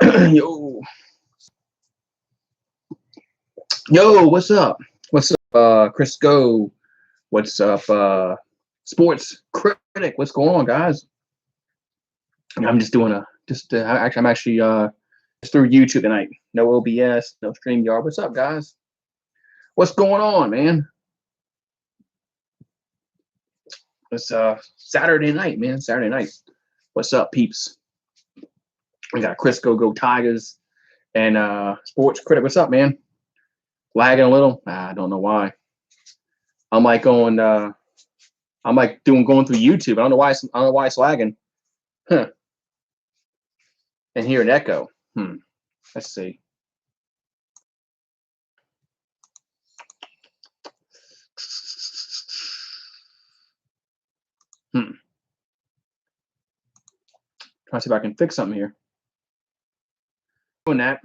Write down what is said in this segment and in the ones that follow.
Yo, yo, what's up? What's up, Chris Go? What's up, sports critic? What's going on, guys? I'm just doing I'm actually just through YouTube tonight. No OBS, no StreamYard. What's up, guys? What's going on, man? It's Saturday night, man. Saturday night. What's up, peeps? We got Chris Go Tigers and sports critic. What's up, man? Lagging a little. I don't know why. I'm like going through YouTube. I don't know why it's lagging. Huh. And hear an echo. Let's see. Trying to see if I can fix something here. Doing that.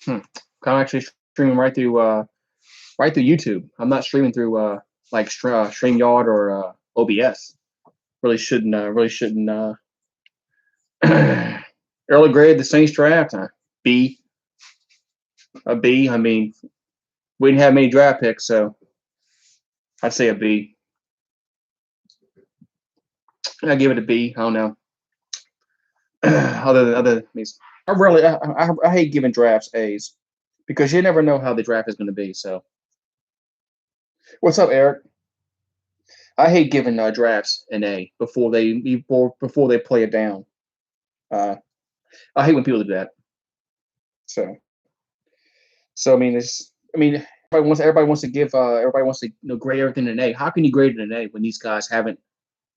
I'm actually streaming right through YouTube. I'm not streaming through like StreamYard or OBS. Really shouldn't. Early grade, the Saints draft, B. A B. I mean, we didn't have many draft picks, so I'd say a B. I give it a B. I don't know. I hate giving drafts A's because you never know how the draft is going to be. So, what's up, Eric? I hate giving drafts an A before they play it down. I hate when people do that. So I mean, everybody wants to grade everything an A. How can you grade it an A when these guys haven't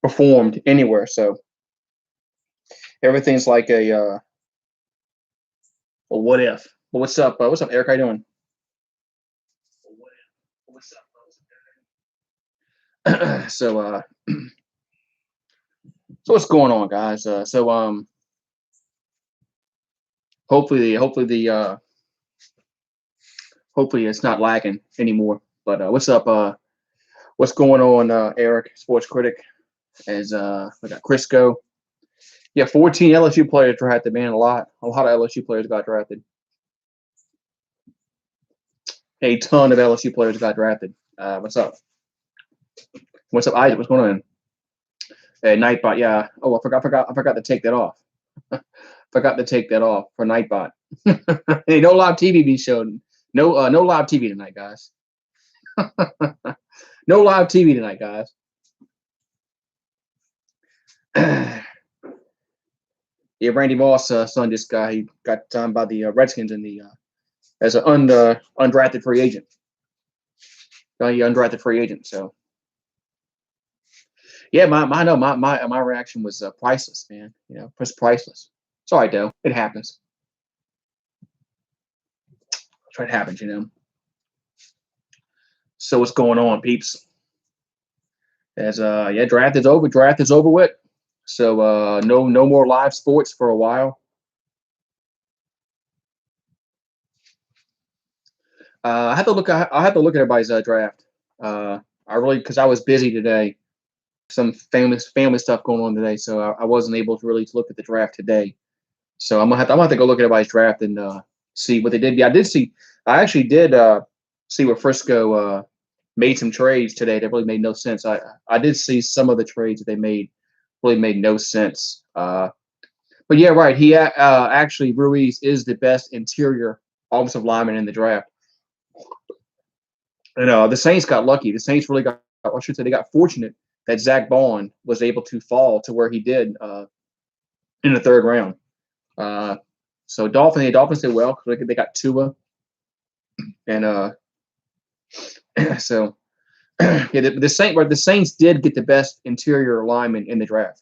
performed anywhere? So everything's like a what if? Well, what's up? What's up, Eric? How you doing? What's up? So what's going on, guys? Hopefully it's not lagging anymore. But what's up? What's going on, Eric, sports critic? As we got Crisco. Yeah, 14 LSU players drafted, man. A lot of LSU players got drafted. A ton of LSU players got drafted. What's up? What's up, Isaac? What's going on? Nightbot, yeah. Oh, I forgot to take that off. Forgot to take that off for Nightbot. Hey, no live TV being shown. No live TV tonight, guys. No live TV tonight, guys. Yeah, Randy Moss, son, this guy, he got signed by the Redskins in the as an undrafted free agent. Undrafted free agent. So, yeah, my reaction was priceless, man. You know, just priceless. It's all right, though. It happens. That's what happens, you know. So what's going on, peeps? As draft is over. Draft is over with. So no more live sports for a while. I have to look at everybody's draft. Because I was busy today. Some family stuff going on today, so I wasn't able to really look at the draft today. So I'm gonna have to go look at everybody's draft and see what they did. Yeah, I actually did see where Frisco made some trades today that really made no sense. I did see some of the trades that they made really made no sense. But yeah, right. He actually Ruiz is the best interior offensive lineman in the draft. And the Saints got lucky. The Saints really got, I should say, they got fortunate that Zach Bond was able to fall to where he did in the third round. So Dolphins did well because they got Tua, and so yeah, the Saints did get the best interior lineman in the draft.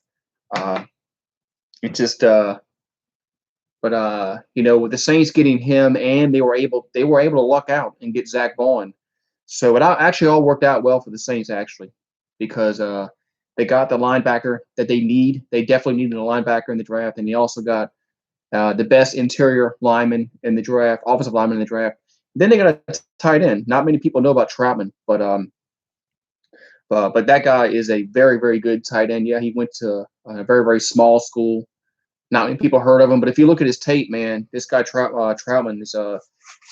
It just with the Saints getting him, and they were able to luck out and get Zach Bond. So it actually all worked out well for the Saints, actually, because they got the linebacker that they need. They definitely needed a linebacker in the draft, and they also got the best interior lineman in the draft, offensive lineman in the draft. Then they got a tight end. Not many people know about Troutman, but that guy is a very, very good tight end. Yeah, he went to a very, very small school, Not many people heard of him, but if you look at his tape, man, this guy Troutman is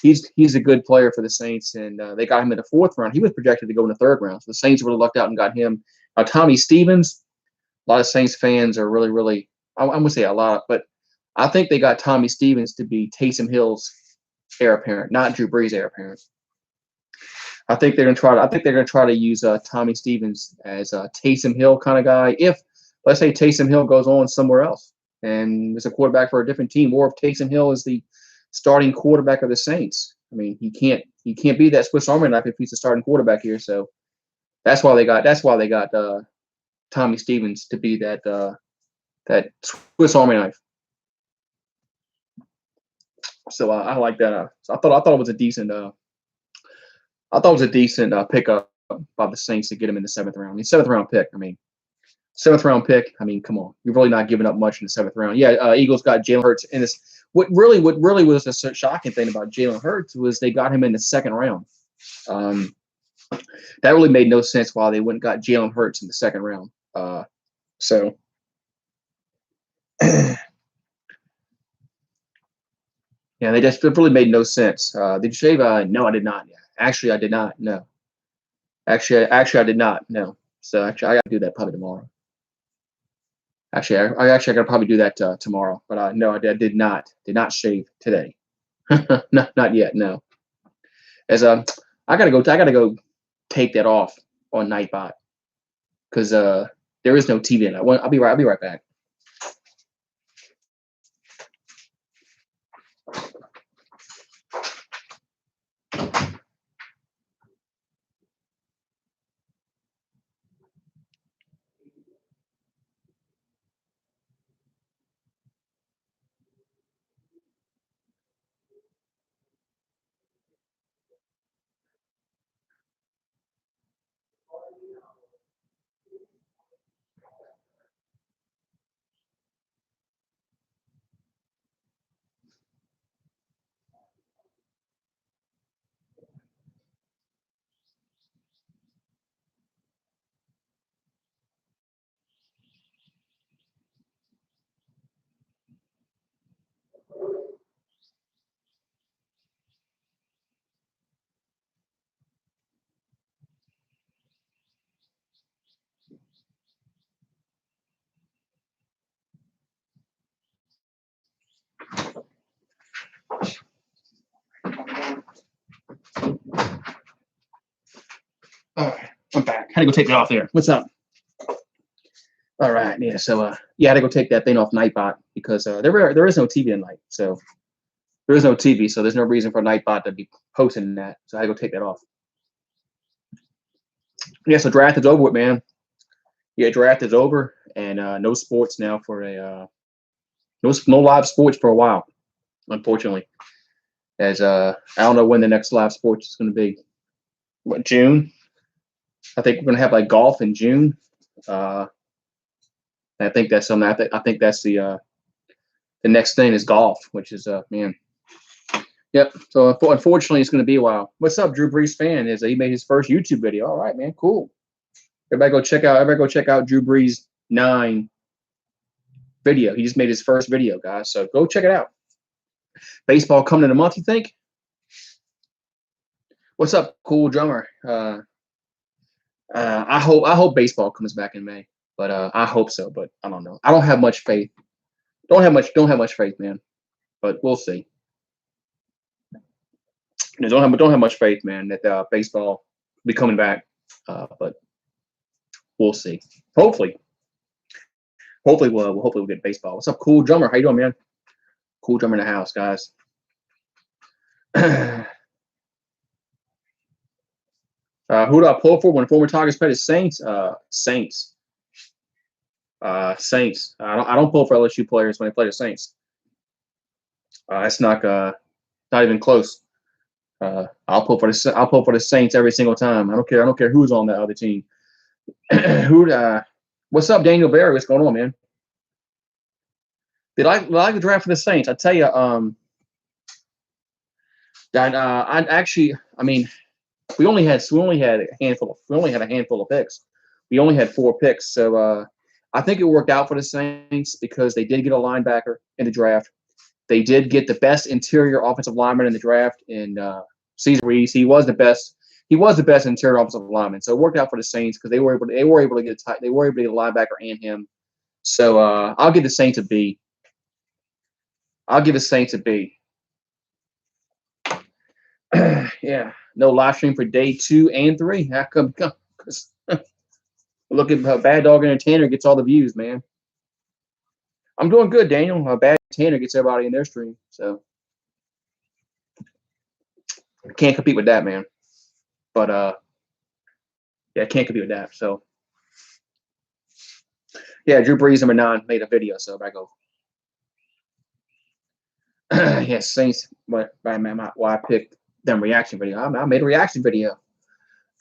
he's a good player for the Saints, and they got him in the 4th round. He was projected to go in the 3rd round, so the Saints really lucked out and got him. Tommy Stevens, a lot of Saints fans are really I'm gonna say a lot, but I think they got Tommy Stevens to be Taysom Hill's heir apparent, not Drew Brees' heir apparent. I think they're gonna try to use Tommy Stevens as a Taysom Hill kind of guy. If let's say Taysom Hill goes on somewhere else and is a quarterback for a different team, or if Taysom Hill is the starting quarterback of the Saints. I mean, he can't be that Swiss Army knife if he's the starting quarterback here. So that's why they got Tommy Stevens to be that Swiss Army knife. So I like that. So I thought it was a decent. I thought it was a decent pickup by the Saints to get him in the 7th round. I mean, 7th round pick. I mean, 7th round pick. I mean, come on, you're really not giving up much in the 7th round. Yeah, Eagles got Jalen Hurts in this. What really was a shocking thing about Jalen Hurts was they got him in the 2nd round. That really made no sense why they went and got Jalen Hurts in the 2nd round. So. Yeah, it really made no sense. Did you shave? No, I did not. Actually, I did not. No. Actually, I did not. No. So actually, I got to do that probably tomorrow. Actually, I gotta probably do that tomorrow. But no, I did not shave today. not yet. No. As I gotta go take that off on Nightbot because there is no TV in it. I'll be right back. All right, I'm back. Had to go take it off there. What's up? All right, yeah. So I had to go take that thing off Nightbot because there is no TV tonight. So there is no TV, so there's no reason for Nightbot to be posting that. So I had to go take that off. Yeah, so draft is over with, man. Yeah, draft is over, and no sports now for no live sports for a while, unfortunately. As I don't know when the next live sports is going to be. What, June? I think we're going to have like golf in June. I think that's something. I think that's the next thing is golf, which is man. Yep. So unfortunately, it's going to be a while. What's up, Drew Brees fan? He made his first YouTube video. All right, man. Cool. Everybody go check out Drew Brees 9 video. He just made his first video, guys. So go check it out. Baseball coming in a month, you think? What's up, cool drummer? I hope baseball comes back in May, but I hope so. But I don't know. I don't have much faith. Don't have much faith, man. But we'll see. Don't have much faith, man, that baseball will be coming back. But we'll see. Hopefully we'll get baseball. What's up, cool drummer? How you doing, man? Cool drummer in the house, guys. Who do I pull for when former Tigers play the Saints? Saints. Saints. I don't pull for LSU players when they play the Saints. It's not even close. I'll pull for the Saints every single time. I don't care who's on that other team. What's up, Daniel Barry? What's going on, man? Did I like the draft for the Saints? I tell you, we only had a handful of picks. We only had 4 picks, so I think it worked out for the Saints because they did get a linebacker in the draft. They did get the best interior offensive lineman in the draft in Cesar Ruiz. He was the best. He was the best interior offensive lineman. So it worked out for the Saints because they were able to get they were able to get a linebacker and him. So I'll give the Saints a B. I'll give the Saints a B. Yeah, no live stream for day 2 and 3. How come? Look at Bad Dog Entertainer gets all the views, man. I'm doing good, Daniel. Bad Entertainer gets everybody in their stream, so I can't compete with that, man. But yeah, I can't compete with that. So yeah, Drew Brees number 9 made a video, so I go. Yeah, Saints. Why I picked them reaction video? I made a reaction video.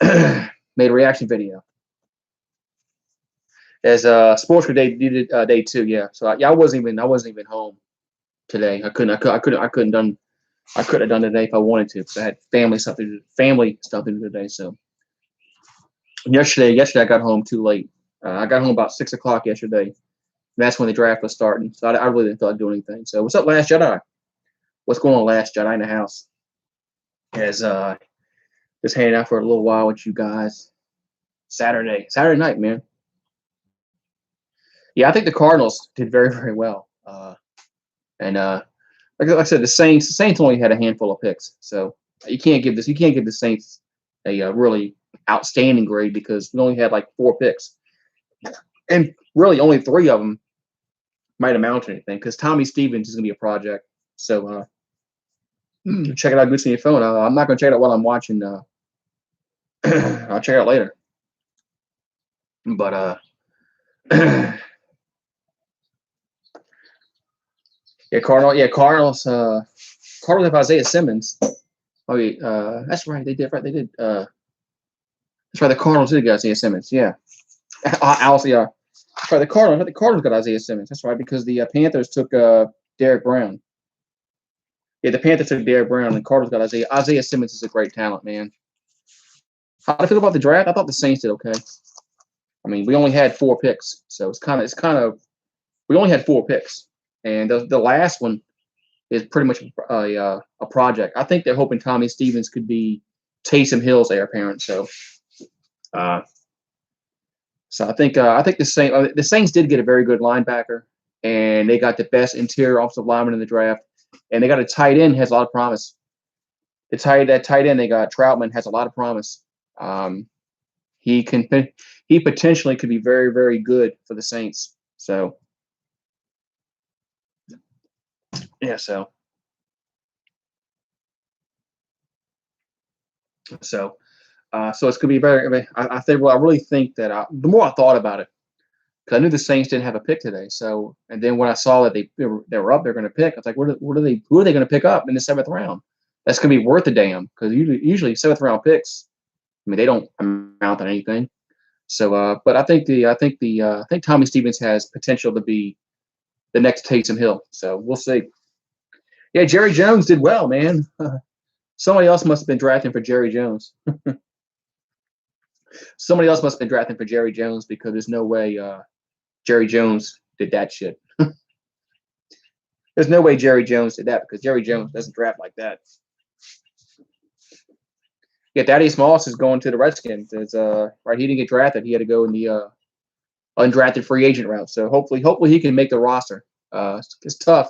Made a reaction video. As sports day did day 2, yeah. So I wasn't even home today. I couldn't have done today if I wanted to because I had family stuff to do today. So yesterday I got home too late. I got home about 6 o'clock yesterday. And that's when the draft was starting. So I really didn't thought I'd do anything. So what's up, Last Jedi? What's going on, Last Jedi in the house? As just hanging out for a little while with you guys. Saturday night, man. Yeah, I think the Cardinals did very, very well. And like I said, the Saints only had a handful of picks, so you can't give the Saints a really outstanding grade because we only had like 4 picks, and really only 3 of them might amount to anything because Tommy Stevens is going to be a project. So check it out, Goose on your phone. I'm not going to check it out while I'm watching. I'll check it out later. But Cardinals have Isaiah Simmons. Oh, that's right. They did. Right, they did. That's right. The Cardinals did get Isaiah Simmons. Yeah. That's right. The Cardinals got Isaiah Simmons. That's right because the Panthers took Derek Brown. Yeah, the Panthers took Derek Brown, and the Cardinals got Isaiah. Isaiah Simmons is a great talent, man. How do you feel about the draft? I thought the Saints did okay. I mean, we only had 4 picks, so it's kind of we only had 4 picks, and the last one is pretty much a project. I think they're hoping Tommy Stevens could be Taysom Hill's heir apparent. So I think the Saints did get a very good linebacker, and they got the best interior offensive lineman in the draft, and they got a tight end has a lot of promise. That tight end they got Troutman has a lot of promise. He potentially could be very, very good for the Saints. So yeah, so it's gonna be very. I mean, I think. Well, I really think that the more I thought about it, because I knew the Saints didn't have a pick today. So, and then when I saw that they were up, they're going to pick. I was like, who are they going to pick up in the 7th round? That's going to be worth a damn because usually 7th round picks. I mean, they don't amount to anything. So, but I think Tommy Stevens has potential to be the next Taysom Hill. So we'll see. Yeah, Jerry Jones did well, man. Somebody else must have been drafting for Jerry Jones. Somebody else must have been drafting for Jerry Jones because there's no way Jerry Jones did that shit. There's no way Jerry Jones did that because Jerry Jones doesn't draft like that. Yeah, Thaddeus Moss is going to the Redskins. Right, he didn't get drafted. He had to go in the undrafted free agent route. So hopefully he can make the roster. It's tough.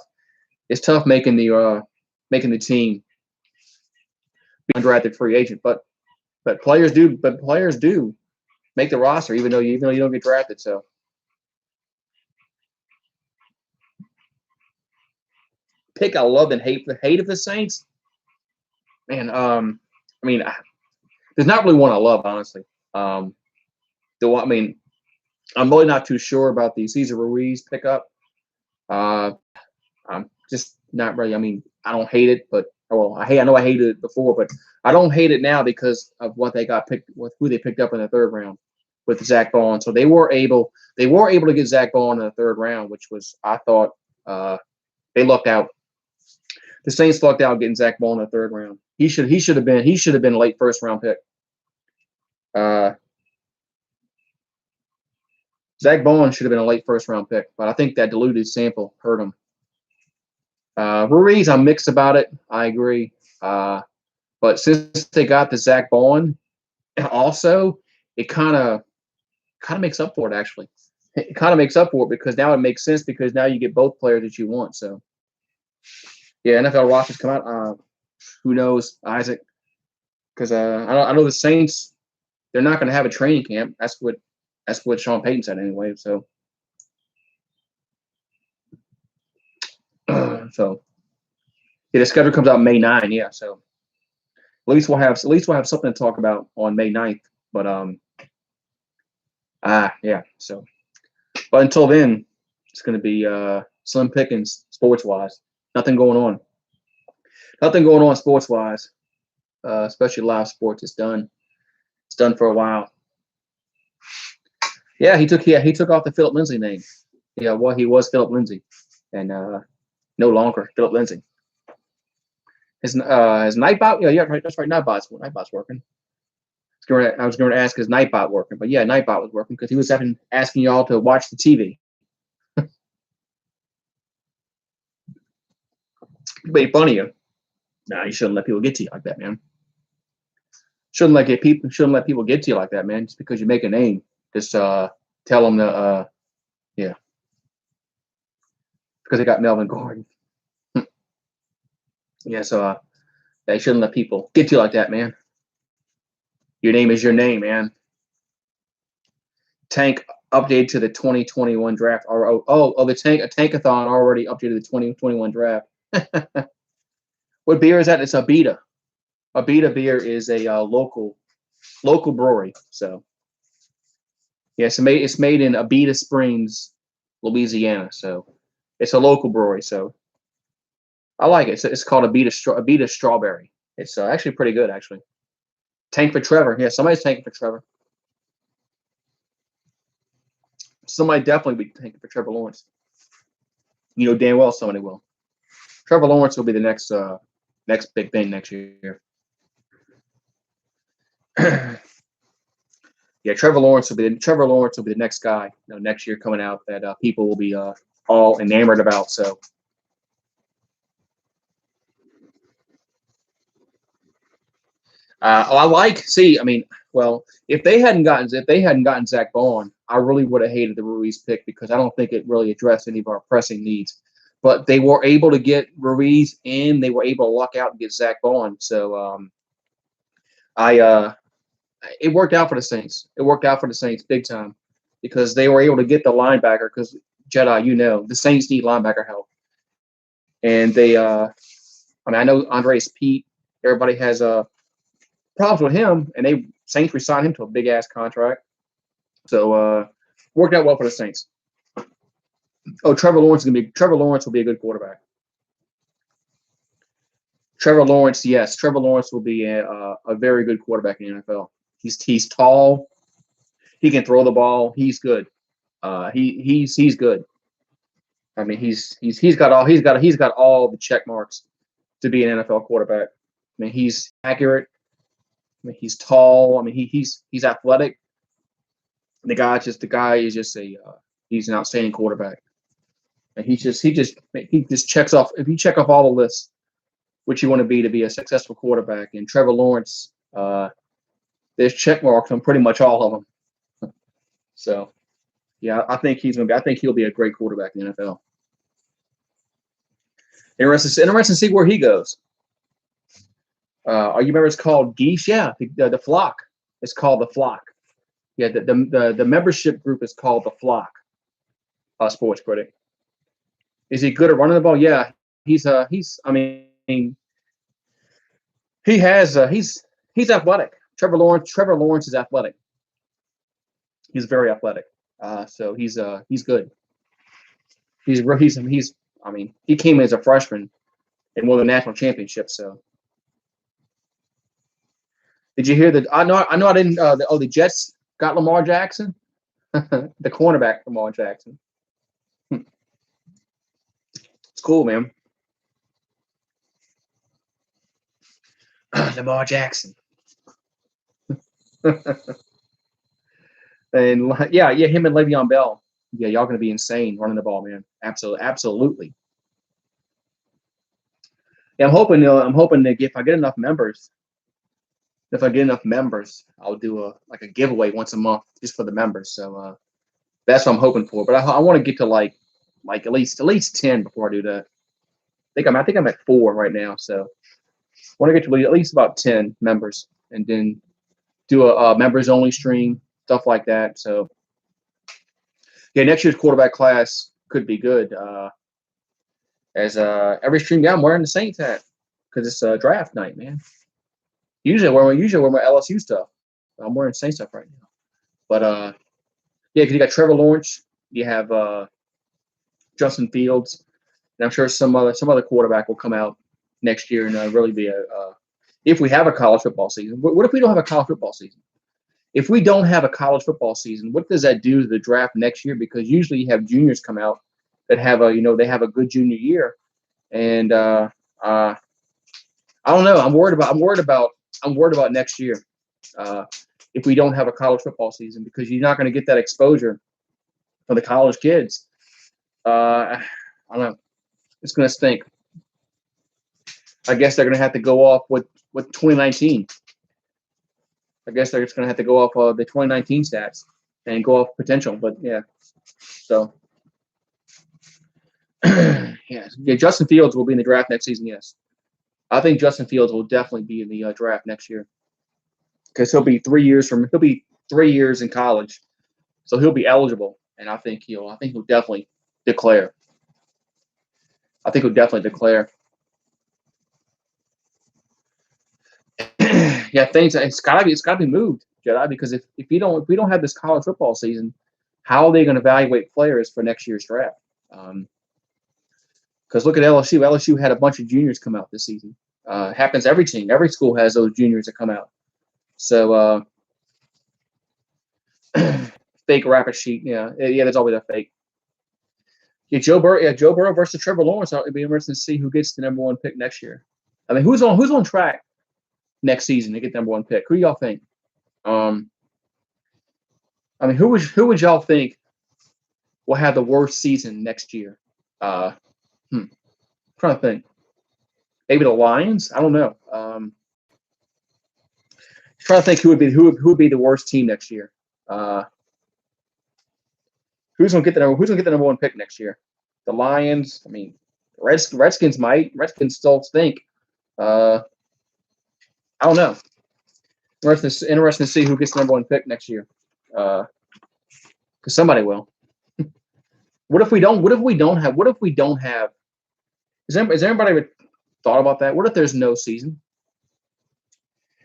It's tough making the team be undrafted free agent, but players do make the roster even though you don't get drafted. So pick I love and hate of the Saints. Man, I mean, there's not really one I love, honestly. I'm really not too sure about the Cesar Ruiz pickup. I'm just not really. I mean, I don't hate it, but I know I hated it before, but I don't hate it now because of what they got picked with, who they picked up in the 3rd round with Zach Bond. So they were able to get Zach Bond in the 3rd round, which was I thought they lucked out. The Saints lucked out getting Zach Bond in the 3rd round. He should have been a late 1st round pick. Zach Bond should have been a late first-round pick, but I think that diluted sample hurt him. Ruiz, I'm mixed about it. I agree. But since they got the Zach Bond, also, it kind of makes up for it, actually. It kind of makes up for it because now it makes sense because now you get both players that you want. So, yeah, NFL rosters come out. Who knows, Isaac? Because I know the Saints, they're not going to have a training camp. That's what Sean Payton said anyway. So, yeah, the schedule comes out May 9. Yeah, so at least we'll have something to talk about on May 9th. But yeah. So, but until then, it's going to be slim pickings sports wise. Nothing going on. Nothing going on sports wise. Especially live sports. It's done. It's done for a while. Yeah, he took off the Philip Lindsay name. Yeah, well, he was Philip Lindsay, and no longer Philip Lindsay. His Nightbot, yeah, right, that's right. Nightbot's working. I was going to ask, is Nightbot working? But yeah, Nightbot was working because he was asking y'all to watch the TV. Made fun of you. Nah, you shouldn't let people get to you like that, man. Shouldn't let people get to you like that, man. Just because you make a name, just tell them to yeah. Because they got Melvin Gordon. Yeah, so they shouldn't let people get to you like that, man. Your name is your name, man. Tank updated to the 2021 draft. The Tankathon already updated the 2021 draft. What beer is that? It's Abita. Abita beer is a local brewery. So yeah, it's made in Abita Springs, Louisiana. So it's a local brewery. So I like it. It's called Abita Strawberry. It's actually pretty good, actually. Tank for Trevor. Yeah, somebody's tanking for Trevor. Somebody definitely be tanking for Trevor Lawrence. You know damn well somebody will. Trevor Lawrence will be the next big thing next year. Yeah, Trevor Lawrence will be the next guy next year coming out that people will be all enamored about. So. If they hadn't gotten Zach Bond, I really would have hated the Ruiz pick because I don't think it really addressed any of our pressing needs. But they were able to get Ruiz and they were able to luck out and get Zach Bond. So it worked out for the Saints. It worked out for the Saints big time because they were able to get the linebacker because Jedi, the Saints need linebacker help. And they I know Andres Pete, everybody has problems with him, and they Saints re-signed him to a big ass contract. So worked out well for the Saints. Oh, Trevor Lawrence will be a good quarterback. Trevor Lawrence, yes, Trevor Lawrence will be a very good quarterback in the NFL. He's tall, he can throw the ball, he's good. He's good. I mean, he's got all the check marks to be an NFL quarterback. I mean, he's accurate. I mean, he's tall. I mean, he's athletic. The guy is just he's an outstanding quarterback. And he just checks off. If you check off all the lists, which you want to be a successful quarterback, and Trevor Lawrence, there's check marks on pretty much all of them. So, yeah, I think he'll be a great quarterback in the NFL. Interesting to see where he goes. Are you remember it's called Geese? Yeah, the flock. It's called the flock. Yeah, the membership group is called the flock. Sports critic. Is he good at running the ball? Yeah, he's athletic. Trevor Lawrence is athletic. He's very athletic. So he's good. He came as a freshman and won the national championship. So did you hear that? I didn't. The Jets got Lamar Jackson, the cornerback Lamar Jackson. It's cool, man. Lamar Jackson. And yeah, him and Le'Veon Bell. Yeah, y'all gonna be insane running the ball, man. Absolutely. Yeah, I'm hoping that if I get enough members, I'll do a giveaway once a month just for the members. So that's what I'm hoping for. But I want to get to like at least 10 before I do that. I think I'm at 4 right now. So I want to get to at least about 10 members, and then do a members only stream, stuff like that. So yeah, next year's quarterback class could be good. As every stream, yeah, I'm wearing the Saints hat because it's draft night, man. Usually I wear my LSU stuff. I'm wearing Saints stuff right now. But yeah, because you got Trevor Lawrence, you have Justin Fields, and I'm sure some other quarterback will come out next year and really be if we have a college football season. What if we don't have a college football season? If we don't have a college football season, what does that do to the draft next year? Because usually you have juniors come out that have they have a good junior year, and I don't know. I'm worried about next year if we don't have a college football season, because you're not going to get that exposure for the college kids. I don't know. It's going to stink. I guess they're going to have to go off with 2019. I guess they're just going to have to go off the 2019 stats and go off potential. But yeah, so yeah, Justin Fields will be in the draft next season. Yes, I think Justin Fields will definitely be in the draft next year because he'll be 3 years in college, so he'll be eligible, and I think he'll definitely declare. Yeah, it's gotta be moved, Jedi, because if we don't have this college football season, how are they going to evaluate players for next year's draft? Because look at LSU. LSU had a bunch of juniors come out this season. Happens every team. Every school has those juniors that come out. So fake rapid sheet. Yeah, there's always a fake. Yeah, Joe Burrow versus Trevor Lawrence. It'd be interesting to see who gets the number 1 pick next year. I mean, who's on track next season to get number 1 pick? Who do y'all think? I mean, who would y'all think will have the worst season next year? I'm trying to think. Maybe the Lions. I don't know. Trying to think who would be the worst team next year. Who's gonna get the number 1 pick next year? The Lions. I mean, Redskins might. Redskins still stink. I don't know. Interesting to see who gets the number 1 pick next year. Because somebody will. What if we don't have? Has anybody ever thought about that? What if there's no season?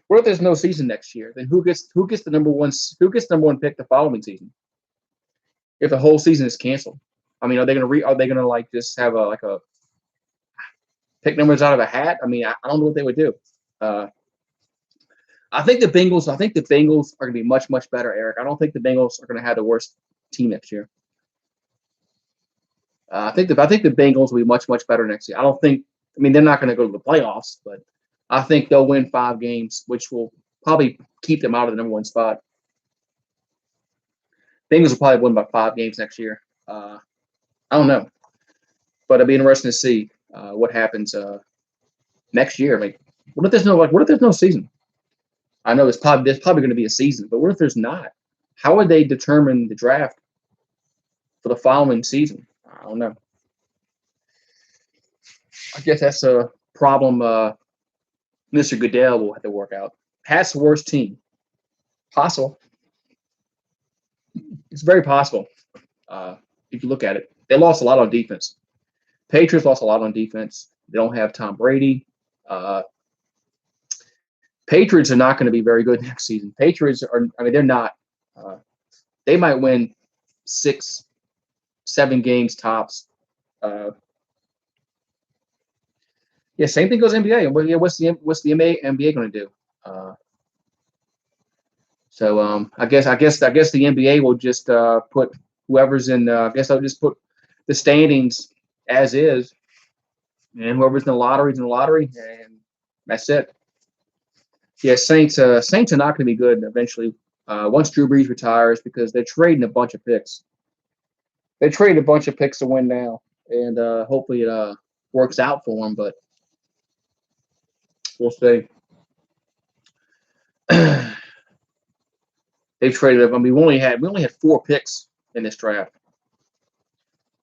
What if there's no season next year? Then who gets the number 1 pick the following season? If the whole season is canceled, I mean, are they gonna like just have a pick numbers out of a hat? I mean, I don't know what they would do. I think the Bengals are gonna be much better, Eric. I don't think the Bengals are gonna have the worst team next year. I think the Bengals will be much better next year. I don't think. I mean, they're not going to go to the playoffs, but I think they'll win 5 games, which will probably keep them out of the number 1 spot. Bengals will probably win by 5 games next year. I don't know, but it'll be interesting to see what happens next year. Like, what if there's no season? I know there's probably going to be a season, but what if there's not? How would they determine the draft for the following season? I don't know. I guess that's a problem Mr. Goodell will have to work out. Pat's the worst team. Possible. It's very possible. If you look at it, they lost a lot on defense. Patriots lost a lot on defense. They don't have Tom Brady. Patriots are not going to be very good next season. Patriots are. I mean, they're not. They might win 6, 7 games tops. Yeah, same thing goes NBA. And what's the NBA going to do? So I guess the NBA will just put whoever's in. I guess they'll just put the standings as is, and whoever's in the lottery is in the lottery, and that's it. Yeah, Saints are not going to be good eventually. once Drew Brees retires, because they're trading a bunch of picks. They traded a bunch of picks to win now, and hopefully it works out for them. But we'll see. They've traded. I mean, we only had 4 picks in this draft.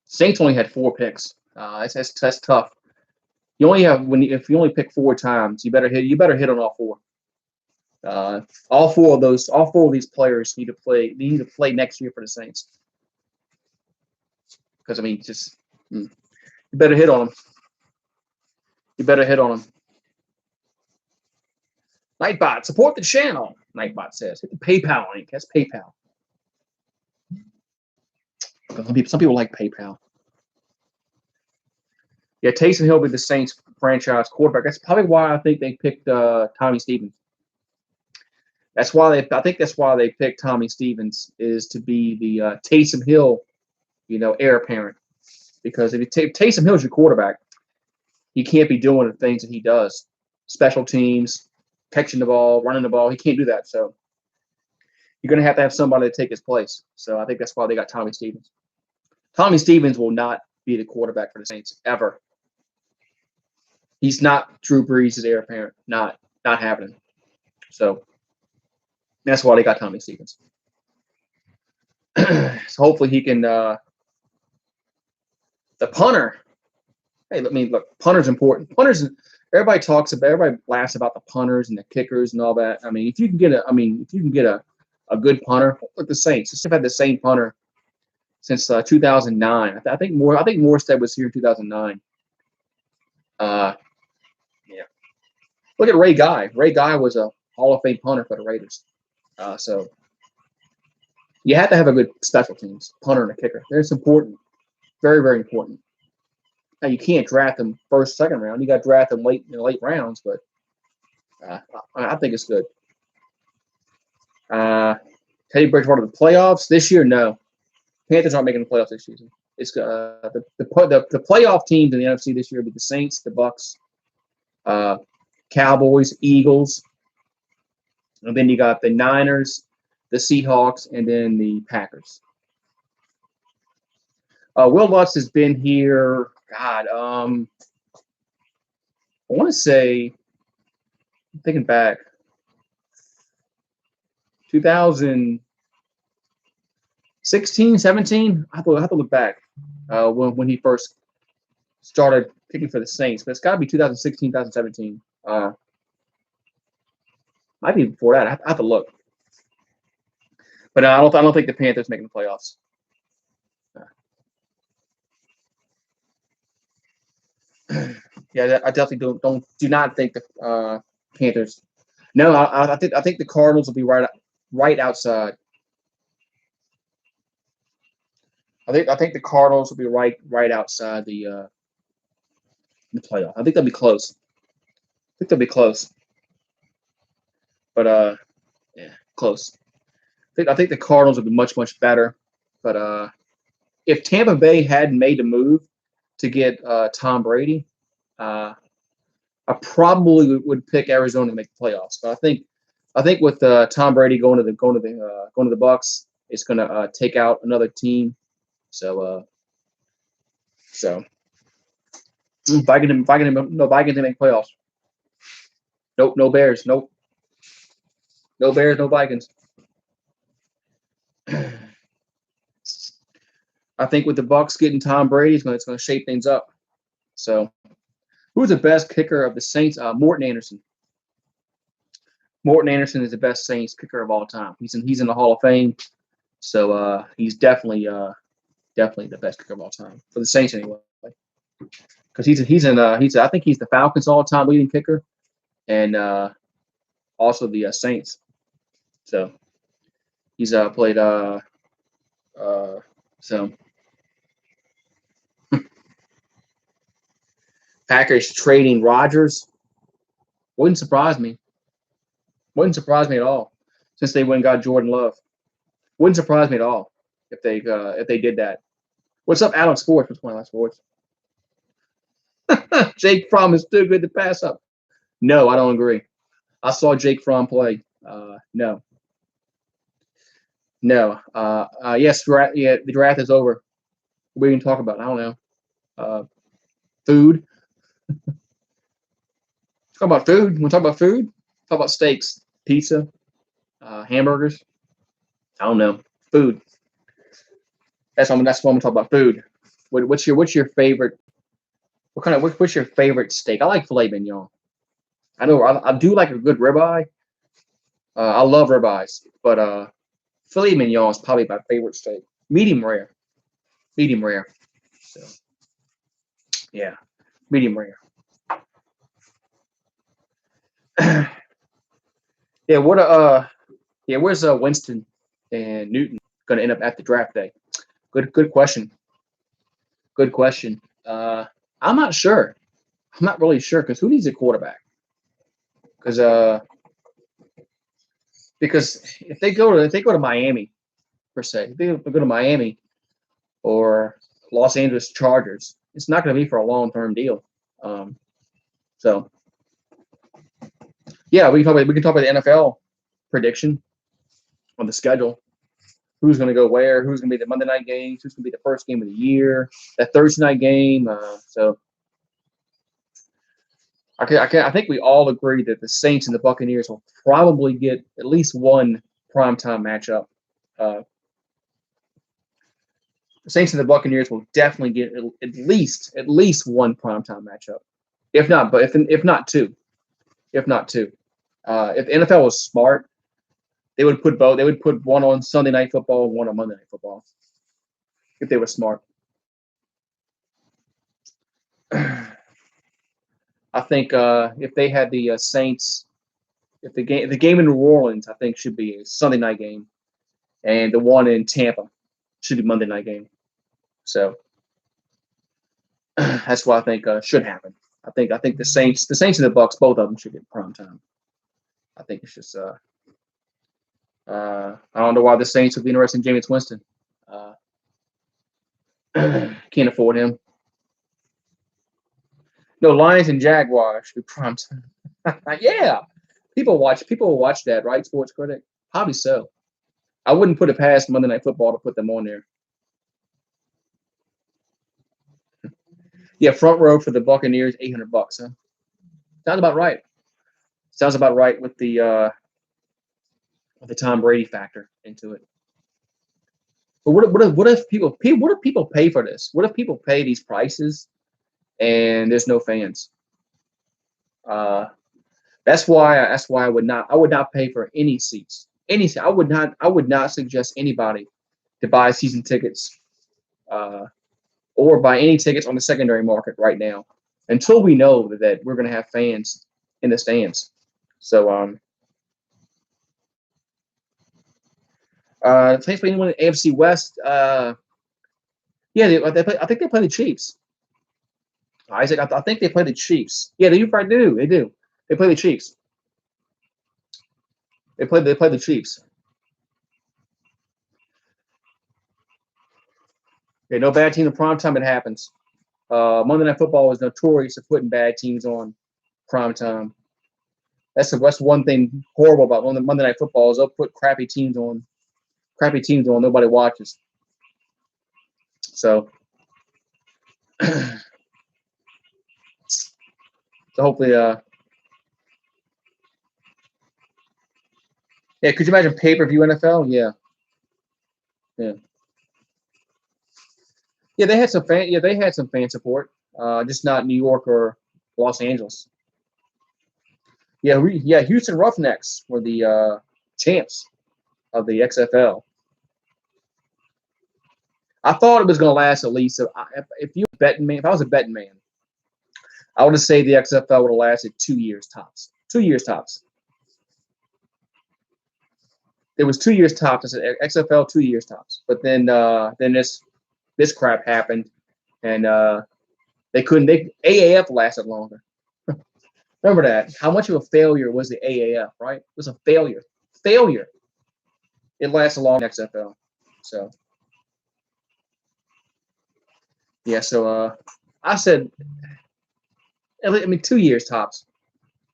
Saints only had 4 picks. That's tough. You only have if you only pick 4 times, you better hit on all 4. All four of these players need to play. They need to play next year for the Saints. Because I mean, you better hit on them. You better hit on them. Nightbot, support the channel. Nightbot says, hit the PayPal link. That's PayPal. Some people like PayPal. Yeah, Taysom Hill will be the Saints franchise quarterback. That's probably why I think they picked Tommy Stevens. I think that's why they picked Tommy Stevens, is to be the Taysom Hill, heir apparent. Because if Taysom Hill's your quarterback, he can't be doing the things that he does. Special teams, catching the ball, running the ball. He can't do that. So you're going to have somebody to take his place. So I think that's why they got Tommy Stevens. Tommy Stevens will not be the quarterback for the Saints ever. He's not Drew Brees' heir apparent. Not happening. So that's why they got Tommy Stevens. So hopefully he can. The punter. Hey, look. Punter's important. Everybody laughs about the punters and the kickers and all that. I mean, if you can get a good punter, look, the Saints. They've had the same punter since 2009. I think Morstead was here in 2009. Yeah. Look at Ray Guy. Ray Guy was a Hall of Fame punter for the Raiders. So you have to have a good special teams punter and a kicker. It's important, very, very important. Now you can't draft them first, second round. You got to draft them late rounds, but I think it's good. Teddy Bridgewater to the playoffs this year? No, Panthers aren't making the playoffs this season. It's the playoff teams in the NFC this year will be the Saints, the Bucks, Cowboys, Eagles, and then you got the Niners, the Seahawks, and then the Packers. Will Lutz has been here. God, I want to say, I'm thinking back, 2016, 17. I have to look back when he first started kicking for the Saints, but it's got to be 2016, 2017. Might be before that. I have to look, but I don't think the Panthers making the playoffs. Yeah, I definitely do not think the Panthers. No, I think the Cardinals will be right outside. I think the Cardinals will be right outside the playoff. I think they'll be close. But yeah, close. I think the Cardinals will be much, much better. But if Tampa Bay hadn't made a move to get Tom Brady, I probably would pick Arizona to make the playoffs. But I think with Tom Brady going to the Bucks, it's going to take out another team. So Vikings to make playoffs. Nope, no Bears. Nope, no Bears, no Vikings. I think with the Bucks getting Tom Brady, it's going to shape things up. So, who's the best kicker of the Saints? Morton Anderson. Morton Anderson is the best Saints kicker of all time. He's in the Hall of Fame, so he's definitely the best kicker of all time for the Saints anyway. Because I think he's the Falcons' all-time leading kicker, and also the Saints. So he's played so. Packers trading Rodgers wouldn't surprise me. Wouldn't surprise me at all, since they went and got Jordan Love. Wouldn't surprise me at all if they did that. What's up, Alex Sports? What's going on, Sports? Jake Fromm is too good to pass up. No, I don't agree. I saw Jake Fromm play. No. No. Yes, the draft is over. What are we going to talk about? I don't know. Uh, food. Talk about food. Want to talk about food? Talk about steaks, pizza, hamburgers. I don't know. Food. That's what I'm talking about. Food. What's your favorite? What's your favorite steak? I like filet mignon. I know I do like a good ribeye. I love ribeyes, but filet mignon is probably my favorite steak. Medium rare. Medium rare. So yeah, medium rare. Yeah. Yeah. Where's Winston and Newton going to end up at the draft day? Good question. Good question. I'm not sure. I'm not really sure because who needs a quarterback? Because because if they go to Miami per se, if they go to Miami or Los Angeles Chargers, it's not going to be for a long-term deal. Um, so yeah, we can talk about the NFL prediction on the schedule. Who's going to go where? Who's going to be the Monday night games? Who's going to be the first game of the year? That Thursday night game. So I think we all agree that the Saints and the Buccaneers will probably get at least one primetime matchup. Uh, the Saints and the Buccaneers will definitely get at least one primetime matchup, if not, but if not two, if not two. If the NFL was smart, they would put both. They would put one on Sunday Night Football and one on Monday Night Football. If they were smart, I think if they had the Saints, if the game in New Orleans, I think should be a Sunday night game, and the one in Tampa should be Monday night game. So that's what I think should happen. I think the Saints and the Bucks, both of them should get prime time. I think it's just I don't know why the Saints would be interested in Jameis Winston. Uh, can't afford him. No, Lions and Jaguars should be prime time. Yeah, people watch that, right? Sports critic, probably so. I wouldn't put it past Monday Night Football to put them on there. Yeah, front row for the Buccaneers, $800, huh? Sounds about right. Sounds about right with the Tom Brady factor into it. But what if people pay for this? What if people pay these prices and there's no fans? Uh, that's why I would not pay for any seats. I would not suggest anybody to buy season tickets uh, or buy any tickets on the secondary market right now until we know that we're going to have fans in the stands. So thanks for anyone in AFC West. Yeah, I think they play the Chiefs. Isaac, I think they play the Chiefs. Yeah, they probably do. They do. They play the Chiefs. They play the Chiefs. Yeah, no bad team in prime time. It happens. Monday Night Football is notorious for putting bad teams on prime time. That's one thing horrible about Monday Night Football is they'll put crappy teams on. Crappy teams on. Nobody watches. So, so hopefully, yeah. Could you imagine pay-per-view NFL? Yeah, yeah, yeah. They had some fan support. Just not New York or Los Angeles. Yeah. Houston Roughnecks were the champs of the XFL. I thought it was going to last at least. If I was a betting man, I would have said the XFL would have lasted 2 years tops. 2 years tops. It was 2 years tops. I said XFL 2 years tops. But then this crap happened, and they couldn't. AAF lasted longer. Remember that? How much of a failure was the AAF? Right? It was a failure. Failure. It lasted long XFL. So yeah. So I said, I mean, 2 years tops.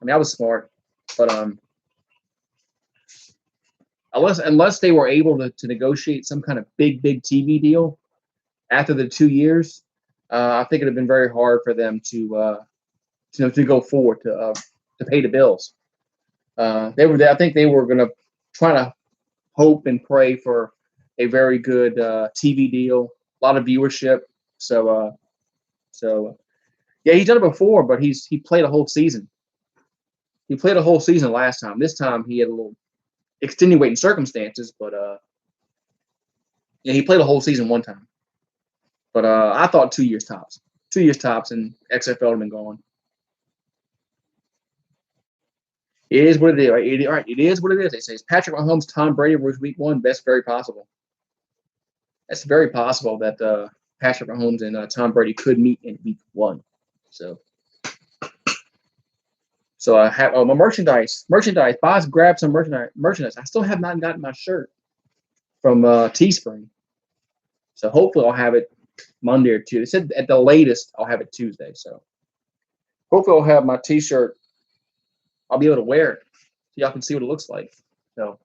I mean, I was smart, but unless they were able to negotiate some kind of big TV deal after the 2 years, I think it'd have been very hard for them to go forward to pay the bills. I think they were going to try to hope and pray for a very good TV deal, a lot of viewership. So yeah, he's done it before, but he played a whole season. He played a whole season last time. This time he had a little extenuating circumstances, but yeah, he played a whole season one time. But I thought 2 years tops. 2 years tops, and XFL would have been gone. It is what it is. Right? All right, it is what it is. They say it's Patrick Mahomes, Tom Brady versus Week 1. That's very possible. That's very possible that Patrick Mahomes and Tom Brady could meet in Week 1. So I have my merchandise. Boz grabbed some merchandise. I still have not gotten my shirt from Teespring. So hopefully I'll have it Monday or Tuesday. They said at the latest I'll have it Tuesday. So hopefully I'll have my T-shirt. I'll be able to wear it so y'all can see what it looks like. So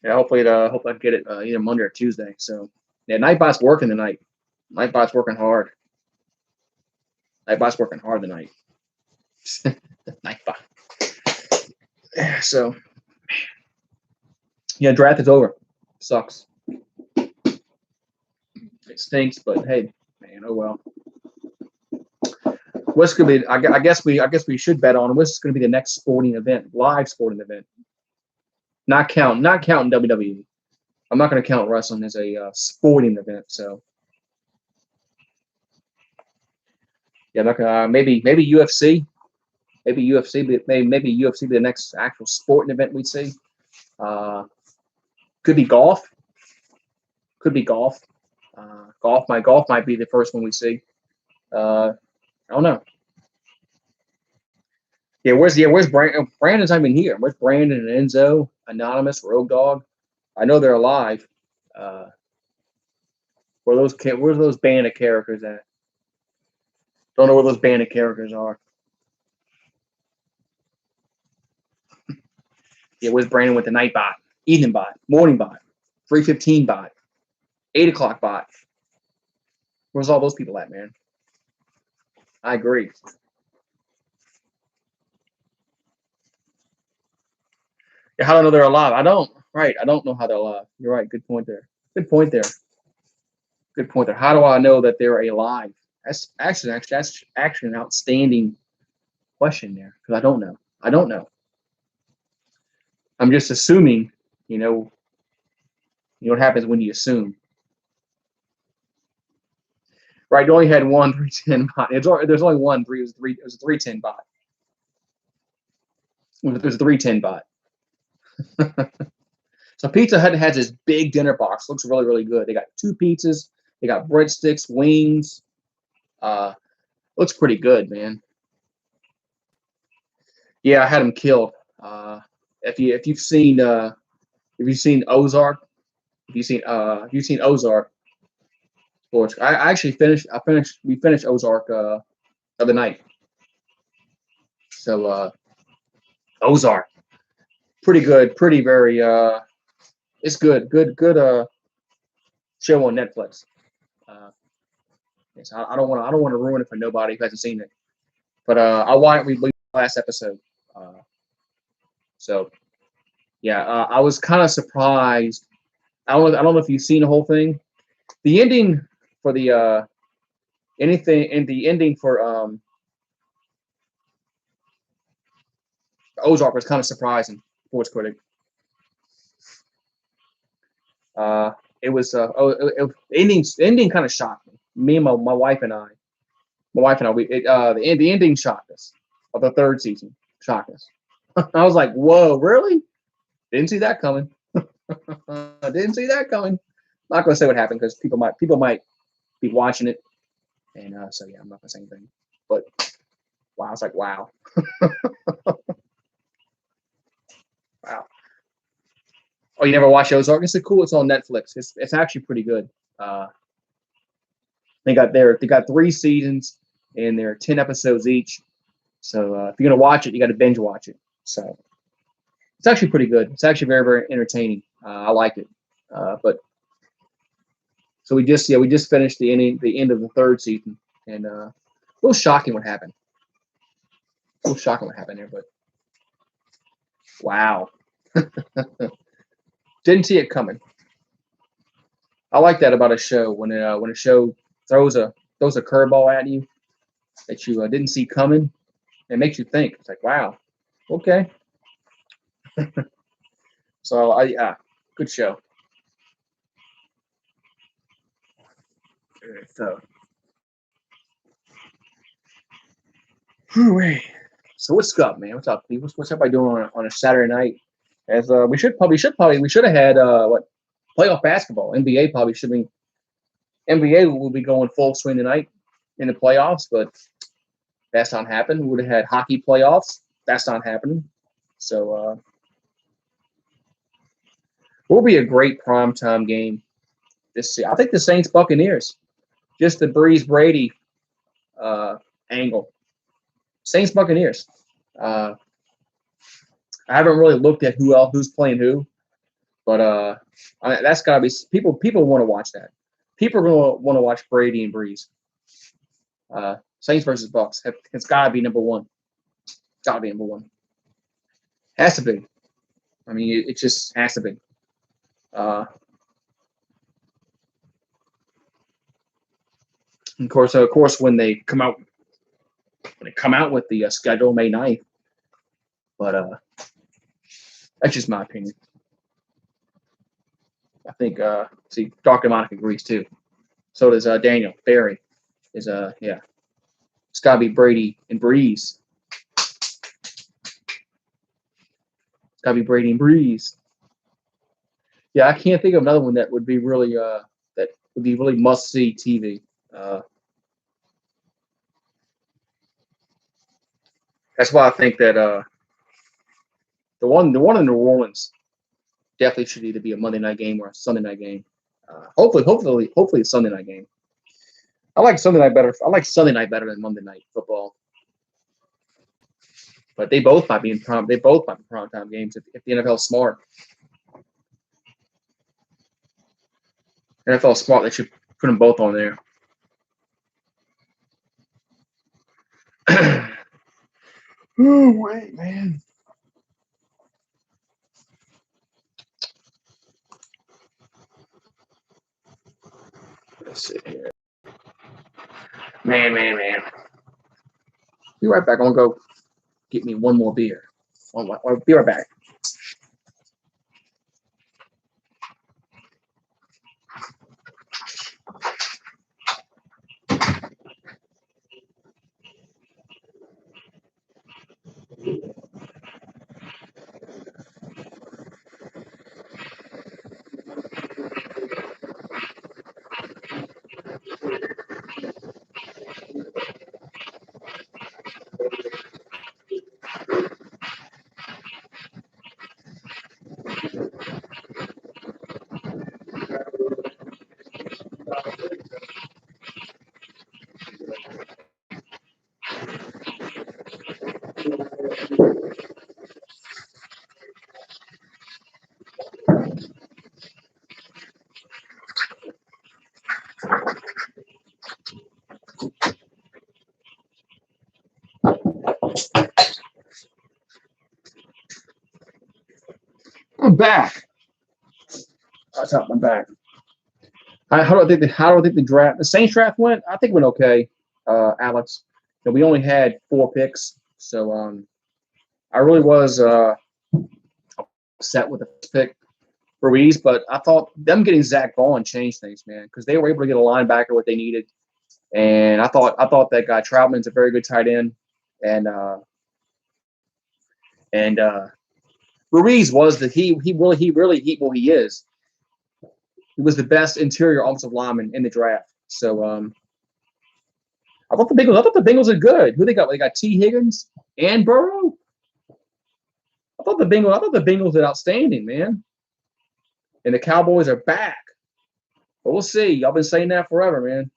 yeah, hopefully I get it either Monday or Tuesday. So yeah, Nightbot's working tonight. Nightbot's working hard. Nightbot's working hard tonight. Nightbot. So yeah, draft is over. Sucks. It stinks, but hey, man, oh well. What's gonna be? I guess we should bet on what's going to be the next sporting event, live sporting event. Not counting WWE. I'm not going to count wrestling as a sporting event. So yeah, maybe UFC. Maybe UFC be the next actual sporting event we see. Could be golf. Golf might be the first one we see. I don't know. Yeah, where's Brandon? Brandon's not even here. Where's Brandon and Enzo, Anonymous, Rogue Dog? I know they're alive. Where's those band of characters at? Don't know where those band of characters are. Yeah, where's Brandon with the night bot, evening bot, morning bot, 3:15 bot, 8 o'clock bot? Where's all those people at, man? I agree. Yeah, how do I know they're alive? I don't. Right, I don't know how they're alive. You're right. Good point there. How do I know that they're alive? That's actually an outstanding question there because I don't know. I'm just assuming. You know what happens when you assume. Right, you only had one 310 bot. There's only one 3. It was a 310 bot. There's a 310 bot. So Pizza Hut has this big dinner box. Looks really, really good. They got 2 pizzas. They got breadsticks, wings. Looks pretty good, man. Yeah, I had them killed. If you've seen Ozark, if you've seen Ozark Sports, we finished Ozark the other night. So Ozark, pretty good, it's good show on Netflix. Yes, I don't want to ruin it for nobody who hasn't seen it, but I watched the last episode. So yeah, I was kind of surprised. I don't know if you've seen the whole thing. The ending for the ending for Ozark was kind of surprising. Sports critic. It was ending kind of shocked me. Me and my wife and I. The ending shocked us of the 3rd season. Shocked us. I was like, whoa, really? Didn't see that coming. Didn't see that coming. Not gonna say what happened because people might be watching it, and so yeah, I'm not gonna say anything. But wow, it's like wow, wow. Oh, you never watched Ozark? It's cool. It's on Netflix. It's actually pretty good. They got 3 seasons, and they're 10 episodes each. So if you're gonna watch it, you got to binge watch it. So It's actually pretty good. It's actually very, very entertaining. I like it. But so we just finished the end of the third season, and a little shocking what happened. A little shocking what happened there, but wow, didn't see it coming. I like that about a show when a show throws a curveball at you that you didn't see coming. It makes you think. It's like, wow, okay. So good show. So, whew, so what's up, man? What's up, people? What's everybody doing on a Saturday night? As we should have had what playoff basketball. NBA will be going full swing tonight in the playoffs, but that's not happening. We would have had hockey playoffs. That's not happening. So will be a great primetime game this year. I think the Saints Buccaneers, just the Breeze Brady angle. Saints Buccaneers. I haven't really looked at who's playing who, but that's gotta be people. People want to watch that. People are gonna want to watch Brady and Breeze. Saints versus Bucks. It's gotta be number one. Gotta be number one. Has to be. I mean, it just has to be. Of course, when they come out with the schedule May 9th, but that's just my opinion. I think see, Dr. Monica agrees too. So does Daniel Barry. Is yeah. It's gotta be Brady and Breeze. It's gotta be Brady and Breeze. Yeah, I can't think of another one that would be really must see TV. That's why I think that the one in New Orleans definitely should either be a Monday night game or a Sunday night game. Hopefully, a Sunday night game. I like Sunday night better. I like Sunday night better than Monday night football. But they both might be prime time games if the NFL's smart. NFL's smart. They should put them both on there. Oh wait, man. Let's see here. Man. Be right back. I'm gonna go get me one more beer. I'll be right back. I'm back. I'm back. How do I think the Saints draft went? I think it went okay, Alex. We only had 4 picks, so I really was upset with the pick for Ruiz, but I thought them getting Zach Vaughn changed things, man, because they were able to get a linebacker what they needed, and I thought that guy Troutman's a very good tight end, and Ruiz was he is. He was the best interior offensive lineman in the draft. So I thought the Bengals are good. Who they got? They got T. Higgins and Burrow. I thought the Bengals are outstanding, man. And the Cowboys are back. But we'll see. Y'all been saying that forever, man.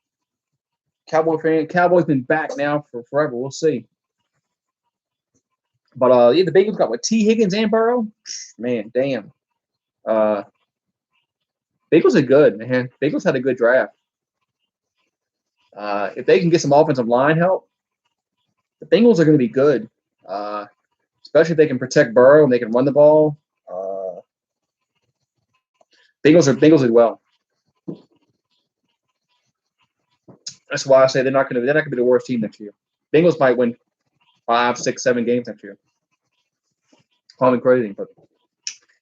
Cowboys been back now for forever. We'll see. But yeah, the Bengals got what, T. Higgins and Burrow. Man, damn. Uh, Bengals are good, man. Bengals had a good draft. If they can get some offensive line help, the Bengals are going to be good. Uh, Especially if they can protect Burrow and they can run the ball. Bengals did well. That's why I say they're not gonna be the worst team next year. Bengals might win 5, 6, 7 games next year. Call me crazy, but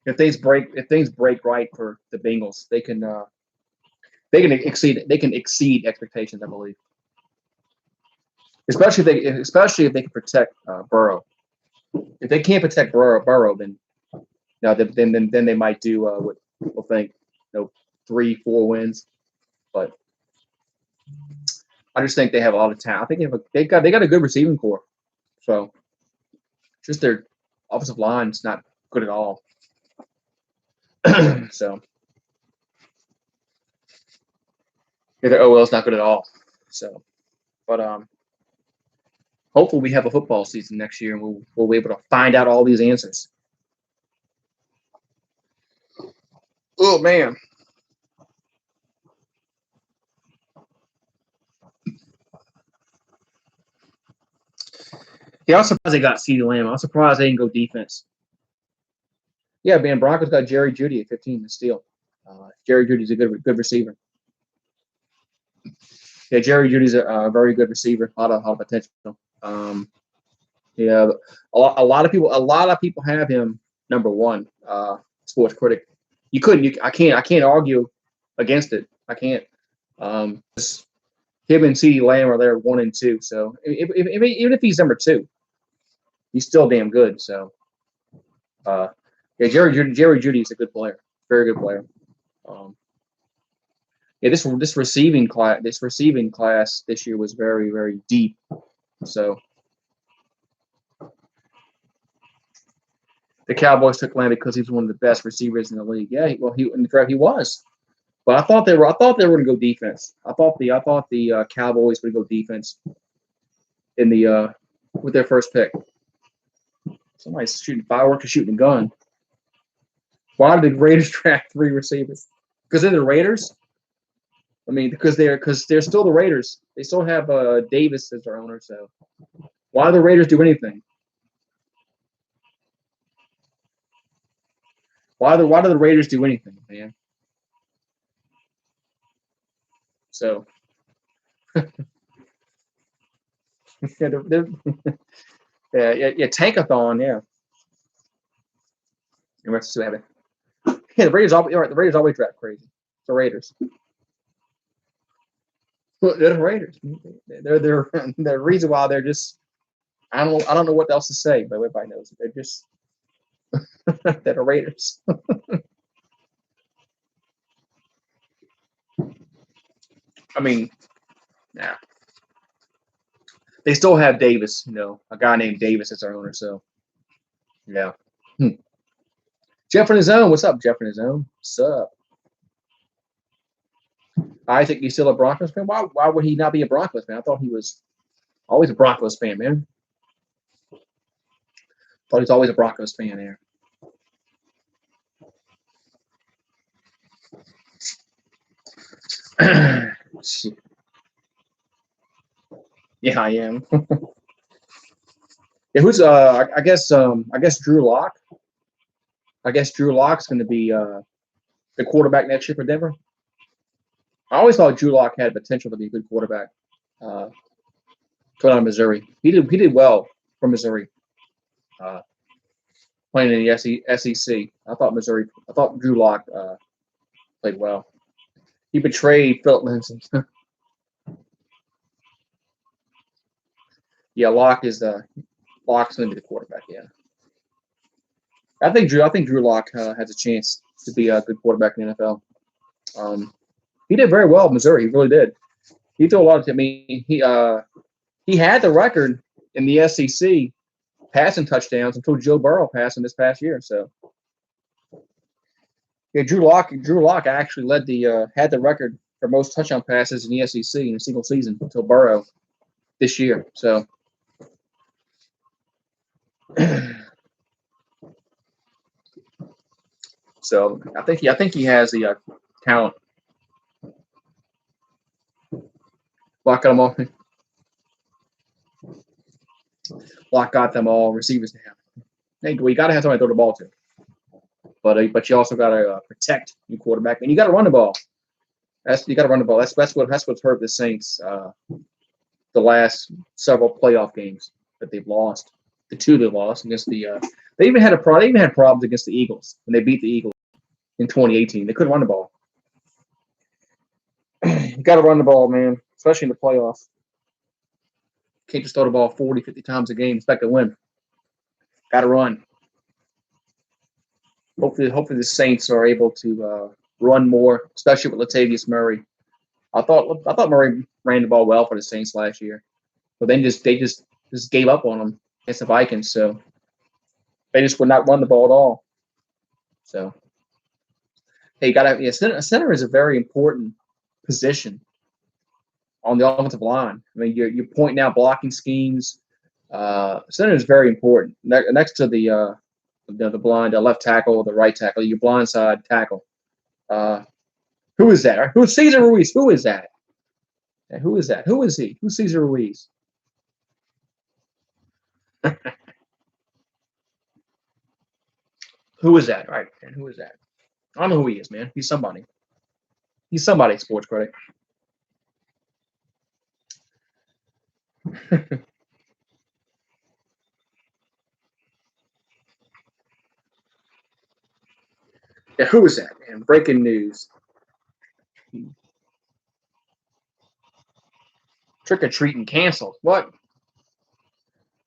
if things break right for the Bengals, they can exceed expectations, I believe. Especially if they can protect Burrow. If they can't protect Burrow, then no, then they might do what people think, 3, 4 wins. But I just think they have a lot of talent. I think they got a good receiving core. So just their offensive line's not good at all. So yeah, their OL is not good at all. So, but hopefully we have a football season next year and we'll be able to find out all these answers. Oh man. Yeah, I was surprised they got CeeDee Lamb. I was surprised they didn't go defense. Yeah, man, Broncos got Jerry Jeudy at 15 to steal. Jerry Judy's a good receiver. Yeah, Jerry Judy's a very good receiver. A lot of potential. Yeah, a lot of people have him number one. Sports critic. I can't argue against it. I can't. Him and CeeDee Lamb are there 1 and 2. So even if he's number 2, he's still damn good. So yeah, Jerry Jeudy is a good player, very good player. Yeah, this receiving class this year was very, very deep. So the Cowboys took Lamb because he was one of the best receivers in the league. Yeah, well, in the draft he was. But I thought they were going to go defense. I thought the Cowboys would go defense in the with their first pick. Somebody's shooting fireworks or shooting a gun. Why did the Raiders draft 3 receivers? Because they're the Raiders. I mean, because they're still the Raiders. They still have Davis as their owner. So why do the Raiders do anything? Why do the Raiders do anything, man? So yeah, yeah, Tankathon, yeah. The rest is having. Yeah, the Raiders always draft crazy. The Raiders. They're the Raiders. They're the reason why they're just. I don't know what else to say, but everybody knows it. They're just they're the Raiders. I mean, nah. They still have Davis, a guy named Davis as their owner. So, yeah. Jeff in his own. What's up, Jeff in his own? What's up? I think he's still a Broncos fan. Why would he not be a Broncos fan? I thought he was always a Broncos fan, man. Thought he's always a Broncos fan there. Yeah, I am. Yeah, who's I guess Drew Lock. I guess Drew Lock's going to be the quarterback next year for Denver. I always thought Drew Lock had potential to be a good quarterback. Coming out of Missouri, he did well for Missouri. Playing in the SEC, I thought Drew Lock played well. He betrayed Philip Lindsay. Yeah, Lock's going to be the quarterback. Yeah, I think Drew Lock has a chance to be a good quarterback in the NFL. He did very well at Missouri. He really did. He threw a lot of. I mean, he had the record in the SEC passing touchdowns until Joe Burrow passed him this past year. So, yeah, Drew Lock actually had the record for most touchdown passes in the SEC in a single season until Burrow this year. So, So I think he has the talent. Block them all. Block got them all. Receivers to him. Hey, we got to have somebody to throw the ball to. But you also got to protect your quarterback, and you got to run the ball. You got to run the ball. That's what's hurt the Saints the last several playoff games that they've lost. The two they lost against the they even had problems against the Eagles when they beat the Eagles in 2018. They couldn't run the ball. You got to run the ball, man, especially in the playoffs. Can't just throw the ball 40, 50 times a game and expect to win. Got to run. Hopefully the Saints are able to run more, especially with Latavius Murray. I thought Murray ran the ball well for the Saints last year, but then they just gave up on him against the Vikings. So they just would not run the ball at all. So hey, center is a very important position on the offensive line. I mean, you're pointing out blocking schemes. Center is very important. Next to the blind left tackle, the right tackle, your blind side tackle. Who is that? Who's Cesar Ruiz? Who is that? And who is that? Who is he? Who's Cesar Ruiz? Who is that? All right, and who is that? I don't know who he is, man. He's somebody. He's somebody, sports critic. Yeah, who is that, man? Breaking news. Trick or treating canceled. What?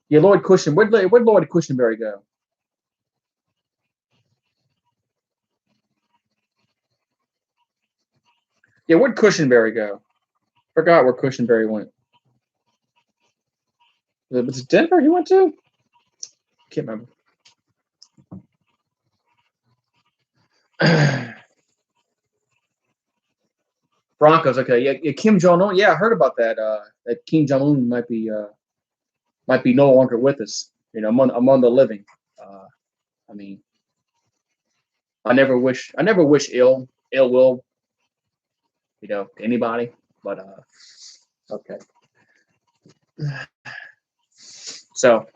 Yeah, Lloyd Cushion. Where'd Lloyd Cushenberry go? Yeah, where'd Cushenberry go? Forgot where Cushenberry went. Was it Denver he went to? Can't remember. Broncos. Okay, yeah. Kim Jong Un. Yeah, I heard about that. That Kim Jong Un might be no longer with us. You know, among the living. I mean, I never wish ill will, to anybody. But okay. So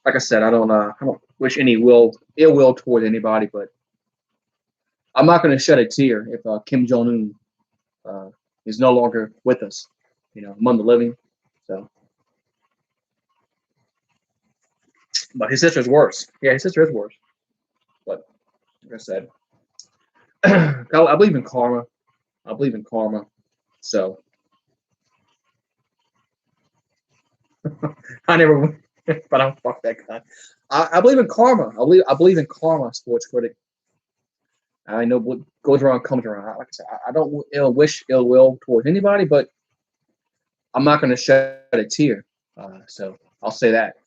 like I said, I don't wish any ill will toward anybody, but I'm not going to shed a tear if Kim Jong Un is no longer with us, among the living. So, but his sister's worse. Yeah, his sister is worse. But like I said, I believe in karma. I believe in karma. So I never, but I'm fuck that guy. I believe in karma. I believe in karma, sports critic. I know what goes around comes around. Like I said, I don't wish ill will towards anybody, but I'm not going to shed a tear. So I'll say that.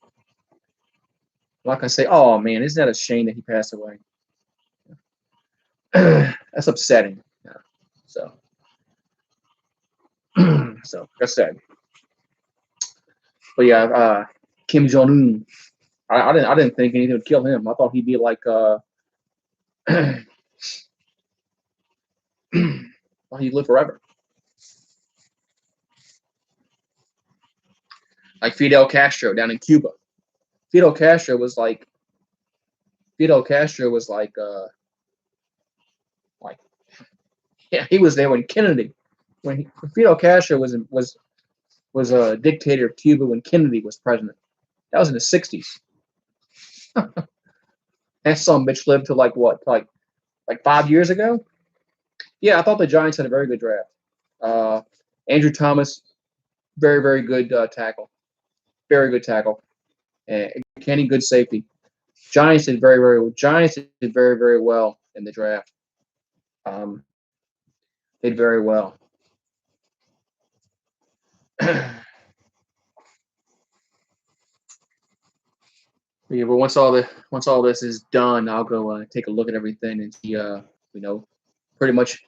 I'm not going to say, "Oh man, isn't that a shame that he passed away?" That's upsetting. Yeah. So, like I said, but yeah, Kim Jong Un. I didn't think anything would kill him. I thought he'd be like well, he'd live forever. Like Fidel Castro down in Cuba. Fidel Castro was like yeah, he was there when Fidel Castro was a dictator of Cuba when Kennedy was president. That was in the 60s. That some bitch lived to like 5 years ago. Yeah, I thought the Giants had a very good draft. Andrew Thomas, very, very good tackle. Very good tackle. Kenny, good safety. Giants did very, very, very well in the draft. Did very well. Yeah, but once all this is done, I'll go take a look at everything and see, pretty much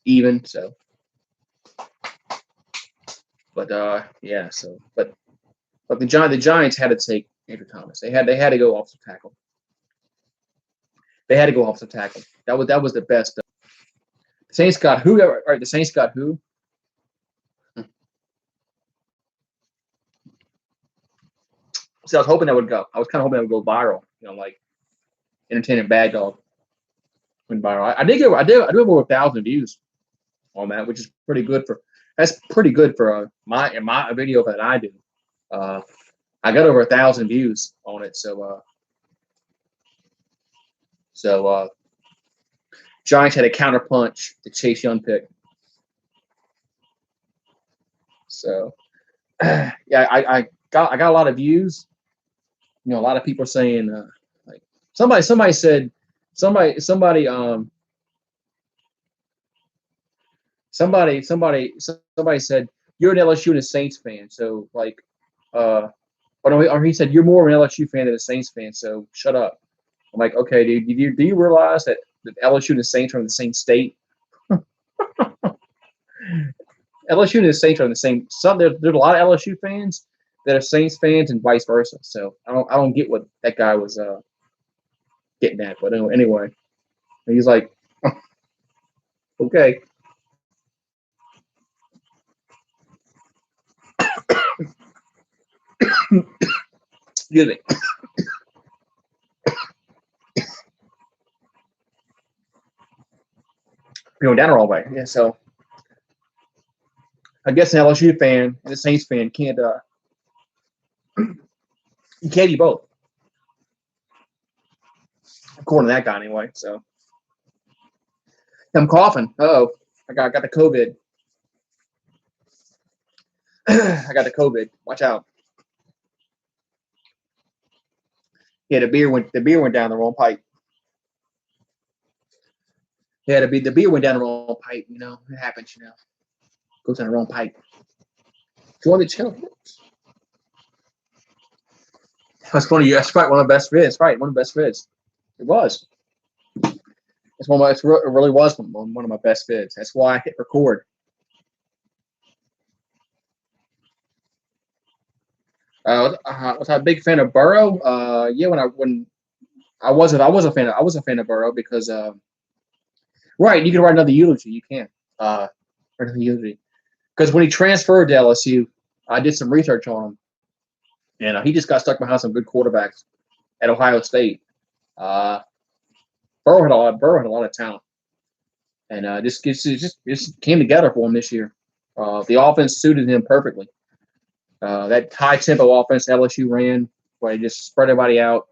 even. So, but yeah. So, but the Giants had to take Andrew Thomas. They had to go offensive tackle. They had to go offensive tackle. That was the best. The Saints got who? All right, the Saints got who? So I was hoping that would go. I was kind of hoping that would go viral. Like entertaining bad dog went viral. I do have over 1,000 views on that, which is pretty good for. That's pretty good for my video that I do. I got over 1,000 views on it, so Giants had a counter punch to Chase Young pick. So yeah, I got a lot of views. A lot of people are saying like somebody said somebody said you're an LSU and a Saints fan, so like or he said you're more of an LSU fan than a Saints fan, so shut up. I'm like, okay, dude, do you realize that LSU and the Saints are in the same state? LSU and the Saints are in the same. There's a lot of LSU fans that are Saints fans and vice versa. So I don't get what that guy was getting at. But anyway, he's like, okay. Excuse me. Going down the wrong way. Yeah, so I guess an LSU fan and a Saints fan can't you can't eat both. According to that guy anyway. So I'm coughing. Uh-oh. I got the COVID. I got the COVID. Watch out. Yeah, the beer went down the wrong pipe. Yeah, the beer went down the wrong pipe, It happens, Goes down the wrong pipe. Join the channel. That's funny. That's right. One of the best vids. Right. One of the best vids. It was. It really was one of my best vids. That's why I hit record. Was I a big fan of Burrow? Yeah, when I was a fan of Burrow because right, you can write another eulogy. You can write another eulogy because when he transferred to LSU, I did some research on him, and he just got stuck behind some good quarterbacks at Ohio State. Burrow had a lot of talent, and just came together for him this year. The offense suited him perfectly. That high tempo offense LSU ran, where he just spread everybody out,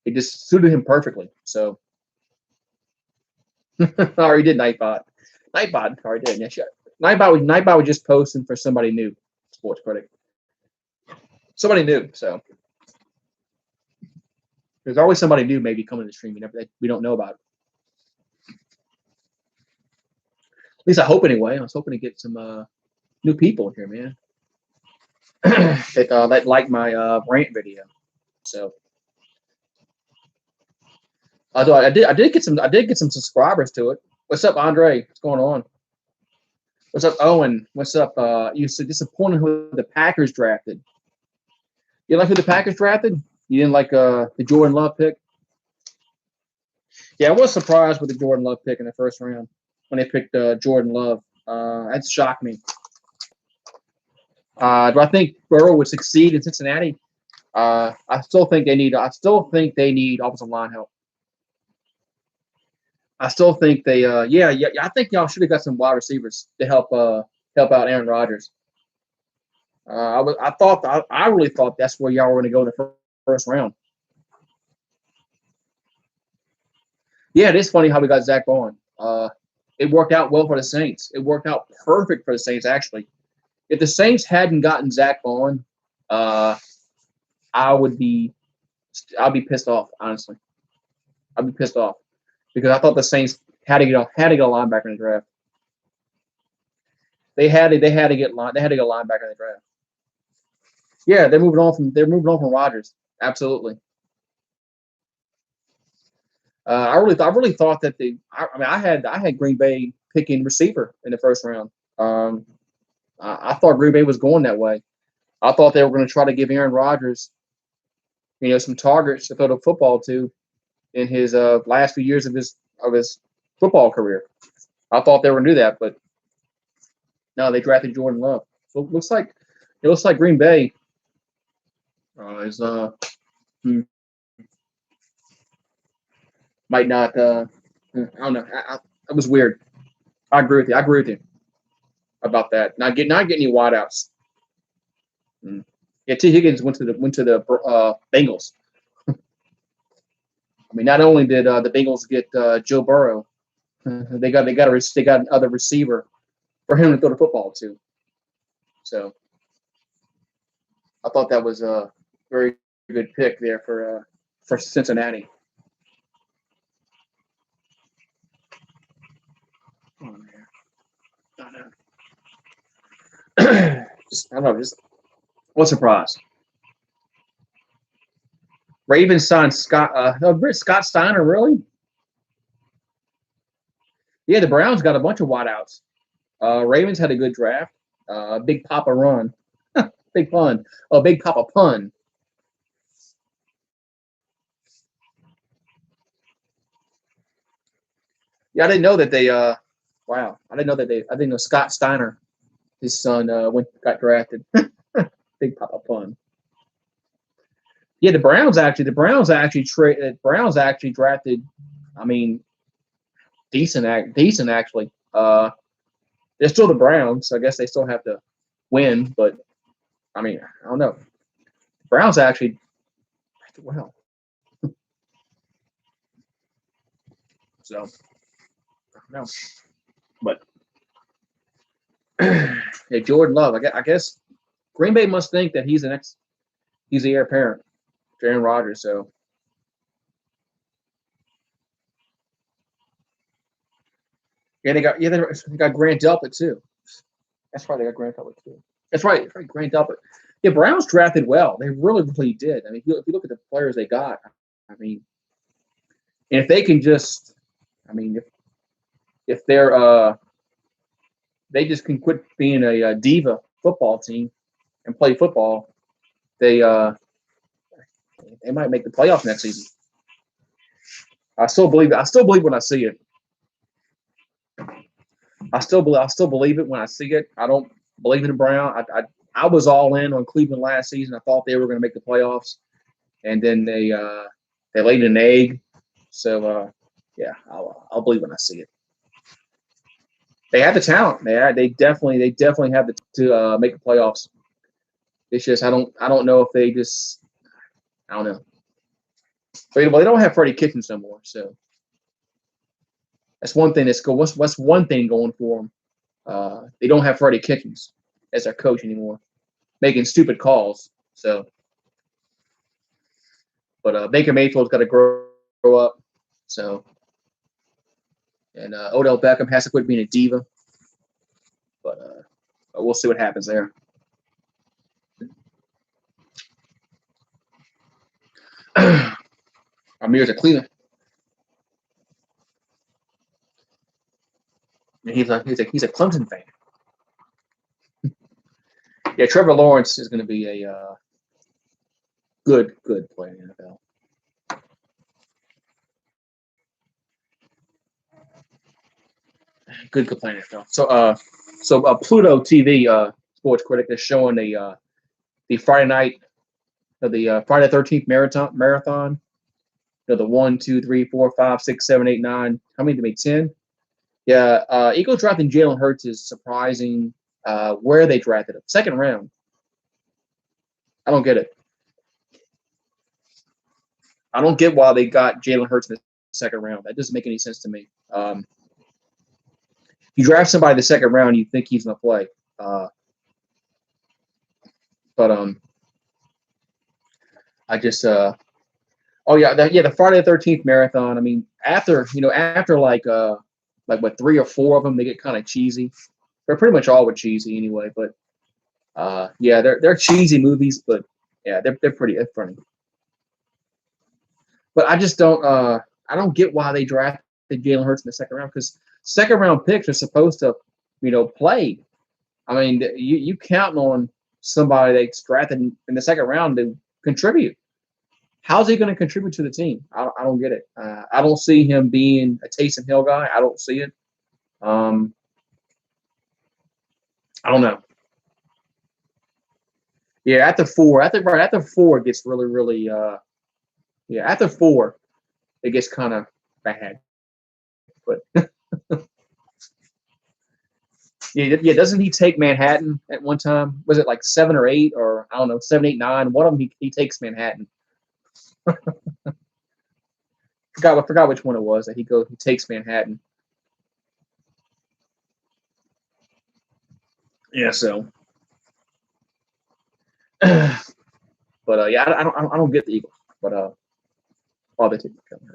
it just suited him perfectly. So, already did Nightbot. Nightbot already did. Yeah, sure. Nightbot was just posting for somebody new, sports critic. Somebody new. So there's always somebody new maybe coming to the stream we don't know about. At least I hope anyway. I was hoping to get some new people here, man. that like my rant video. So although I did get some subscribers to it. What's up, Andre? What's going on? What's up, Owen? What's up? You so disappointed who the Packers drafted. You like who the Packers drafted? You didn't like the Jordan Love pick? Yeah, I was surprised with the Jordan Love pick in the first round when they picked Jordan Love. That shocked me. Do I think Burrow would succeed in Cincinnati? I still think they need offensive line help. I still think they I think y'all should have got some wide receivers to help out Aaron Rodgers. I really thought that's where y'all were going to go in the first round. Yeah, it is funny how we got Zach Bond. It worked out well for the Saints. It worked out perfect for the Saints, actually. If the Saints hadn't gotten Zach Bond, I'd be pissed off, honestly. I'd be pissed off because I thought the Saints had to get a linebacker in the draft. They had to get a linebacker in the draft. Yeah, they're moving on from Rodgers. Absolutely. I really thought that I had Green Bay picking receiver in the first round. I thought Green Bay was going that way. I thought they were going to try to give Aaron Rodgers some targets to throw the football to in his last few years of his football career. I thought they were gonna do that, but no, they drafted Jordan Love. So it looks like Green Bay is hmm, might not. I don't know. That was weird. I agree with you. I agree with you about that. Not getting any wideouts. Mm. Yeah, T Higgins went to the Bengals. I mean, not only did the Bengals get Joe Burrow, they got another receiver for him to throw the football to. So I thought that was a very good pick there for Cincinnati. Oh, man. I don't know. I don't know. Just what surprise? Ravens signed Scott Steiner, really? Yeah, the Browns got a bunch of wideouts. Ravens had a good draft. Big Papa run. Big pun. Oh, Big Papa pun. Yeah, I didn't know that they. Wow, I didn't know that they. I didn't know Scott Steiner, his son, got drafted. Big Papa pun. Yeah, the Browns actually drafted. I mean, decent actually. They're still the Browns. So I guess they still have to win, but I mean, I don't know. Browns actually well. So I don't know, but yeah, Jordan Love. I guess Green Bay must think that he's the heir apparent to Aaron Rodgers. So they got Grant Delpit too. That's right, they got Grant Delpit too. That's right, Grant Delpit. Yeah, Browns drafted well. They really did. I mean, if you look at the players they got, I mean, and if they can just, I mean, if they just can quit being a diva football team and play football, they uh, they might make the playoffs next season. I still believe it. I still believe when I see it. I still believe it when I see it. I don't believe in the Brown. I was all in on Cleveland last season. I thought they were going to make the playoffs, and then they laid an egg. So yeah, I'll believe when I see it. They have the talent. They definitely have to make the playoffs. It's just I don't know if they just I don't know. But well, they don't have Freddie Kitchens no more, so that's one thing that's go. What's one thing going for them? They don't have Freddie Kitchens as their coach anymore, making stupid calls. So, but Baker Mayfield's got to grow up. So, and Odell Beckham has to quit being a diva. But we'll see what happens there. Amir's a Cleveland. He's a Clemson fan. Yeah, Trevor Lawrence is going to be a good player in the NFL. Good player in the NFL. So Pluto TV sports critic is showing the Friday night the Friday 13th marathon. The 1, 2, 3, 4, 5, 6, 7, 8, 9. How many did they make? 10. Yeah, Eagles drafting Jalen Hurts is surprising. Where they drafted him, second round. I don't get it. I don't get why they got Jalen Hurts in the second round. That doesn't make any sense to me. You draft somebody in the second round, you think he's going to play. But I just oh yeah, the Friday the 13th marathon. I mean, after like what 3 or 4 of them, they get kind of cheesy. They're pretty much all with cheesy anyway. But yeah, they're cheesy movies, but yeah, they're pretty funny. But I don't get why they drafted Jalen Hurts in the second round because second round picks are supposed to play. I mean, you counting on somebody that's drafted in the second round to contribute. how's he going to contribute to the team? I don't get it. I don't see him being a Taysom Hill guy. I don't see it. I don't know. Yeah, after four, it gets really, really. Yeah, after four, it gets kind of bad. But yeah. Doesn't he take Manhattan at one time? Was it like 7 or 8, or I don't know, 7, 8, 9? One of them he takes Manhattan. Forgot which one it was that he takes Manhattan. Yeah, so. But yeah, I don't get the Eagles. But they take him.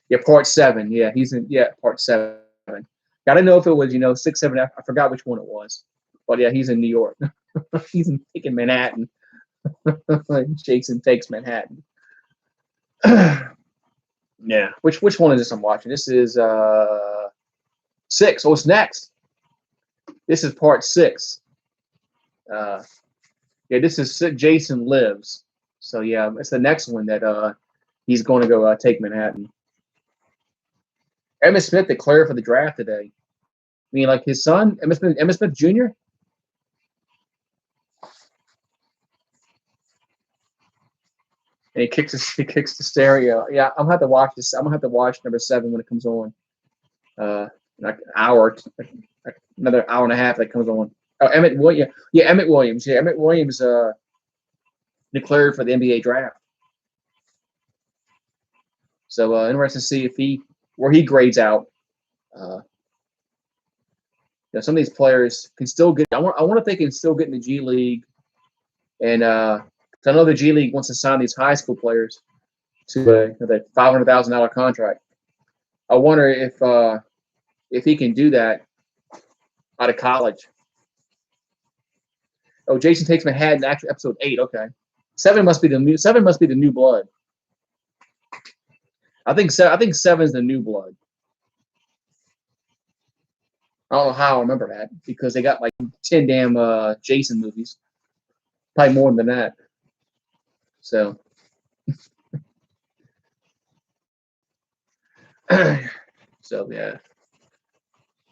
Yeah, part 7. Yeah, he's in. Yeah, part 7. I didn't know if it was 6, 7. I forgot which one it was. But yeah, he's in New York. He's taking Manhattan. Jason takes Manhattan. Yeah. Which one is this I'm watching? This is 6. Oh, it's next. This is part 6. Yeah, this is Jason Lives. So yeah, it's the next one that he's going to go take Manhattan. Emmitt Smith declared for the draft today. I mean, like his son, Emmitt Smith Jr. And he kicks the stereo. Yeah, I'm gonna have to watch this. I'm gonna have to watch number 7 when it comes on. Like an hour, another hour and a half that comes on. Oh, Emmett Williams. Yeah, Emmett Williams. Yeah, Emmett Williams declared for the NBA draft. So interesting to see where he grades out. Some of these players can still get. I wonder if they can still get in the G League, and I know the G League wants to sign these high school players to the $500,000 contract. I wonder if he can do that out of college. Oh, Jason takes Manhattan. Actually, episode 8. Okay, 7 must be the new blood. I think 7 is the new blood. I don't know how I remember that because they got like 10 damn Jason movies, probably more than that. So, yeah,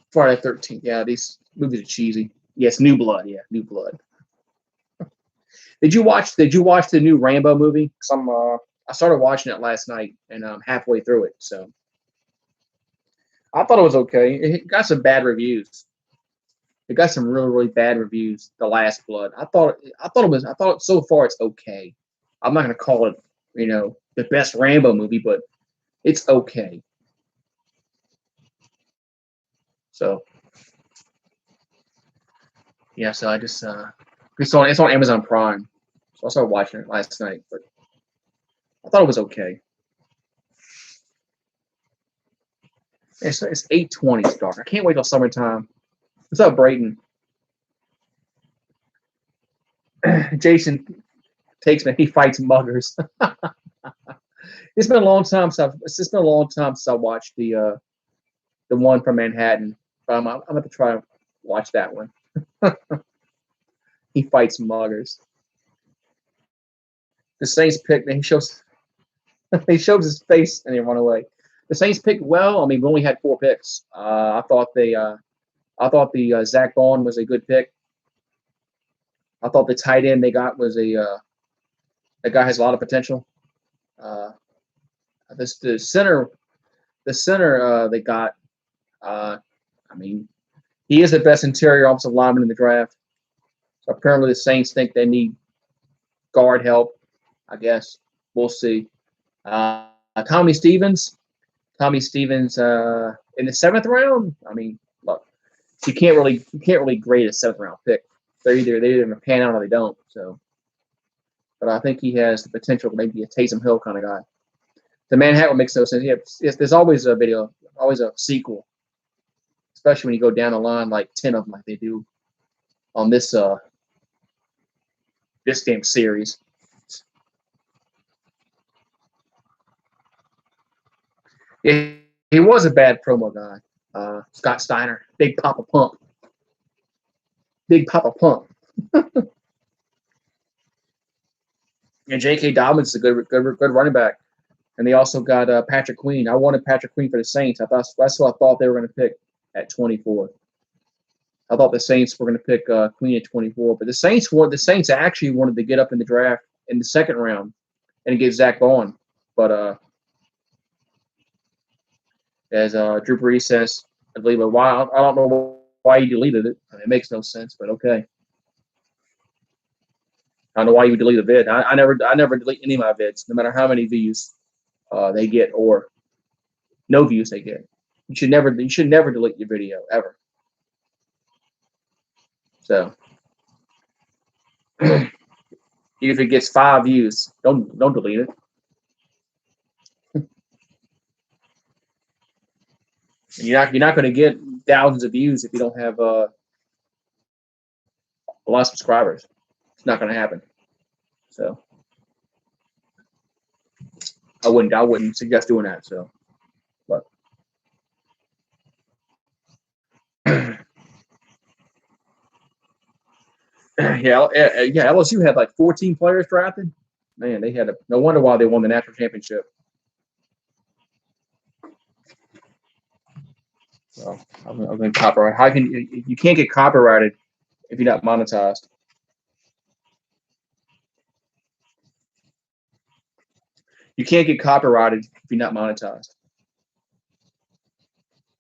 Friday 13th. Yeah, these movies are cheesy. Yes, New Blood. Yeah, New Blood. Did you watch the new Rambo movie? I started watching it last night and I'm halfway through it. So I thought it was okay. It got some bad reviews. It got some really, really bad reviews. The Last Blood. I thought so far it's okay. I'm not gonna call it, the best Rambo movie, but it's okay. So yeah, so I just it's on Amazon Prime. So I started watching it last night, but I thought it was okay. It's 8:20. It's dark. I can't wait till summertime. What's up, Brayton? Jason takes me. He fights muggers. It's been a long time since I watched the one from Manhattan. But I'm going to try to watch that one. He fights muggers. The Saints pick. He shows his face and they run away. The Saints picked well. I mean, we only had 4 picks. I thought the Zach Bond was a good pick. I thought the tight end they got was that guy has a lot of potential. The center they got. I mean, he is the best interior offensive lineman in the draft. So apparently the Saints think they need guard help. I guess we'll see. Tommy Stevens in the 7th round. I mean, look, you can't really grade a 7th round pick. They're either going to pan out or they don't. So, but I think he has the potential to maybe a Taysom Hill kind of guy. The Manhattan makes no sense. Yeah, there's always a sequel, especially when you go down the line like 10 of them, like they do on this damn series. Yeah, he was a bad promo guy. Scott Steiner, Big Papa Pump. And J.K. Dobbins is a good running back. And they also got Patrick Queen. I wanted Patrick Queen for the Saints. That's what I thought they were going to pick at 24. I thought the Saints were going to pick Queen at 24, but the Saints actually wanted to get up in the draft in the second round and get Zach Bond. But as Drew Brees says, I believe I don't know why you deleted it. It makes no sense, but okay. I don't know why you would delete a vid. I never delete any of my vids, no matter how many views they get or no views they get. You should never delete your video ever. So if it gets 5 views, don't delete it. You're not going to get thousands of views if you don't have a lot of subscribers. It's not going to happen. So I wouldn't suggest doing that. So, but yeah, LSU had like 14 players drafted. Man, they had no wonder why they won the national championship. So I'm going to copyright. How can you can't get copyrighted if you're not monetized? You can't get copyrighted if you're not monetized.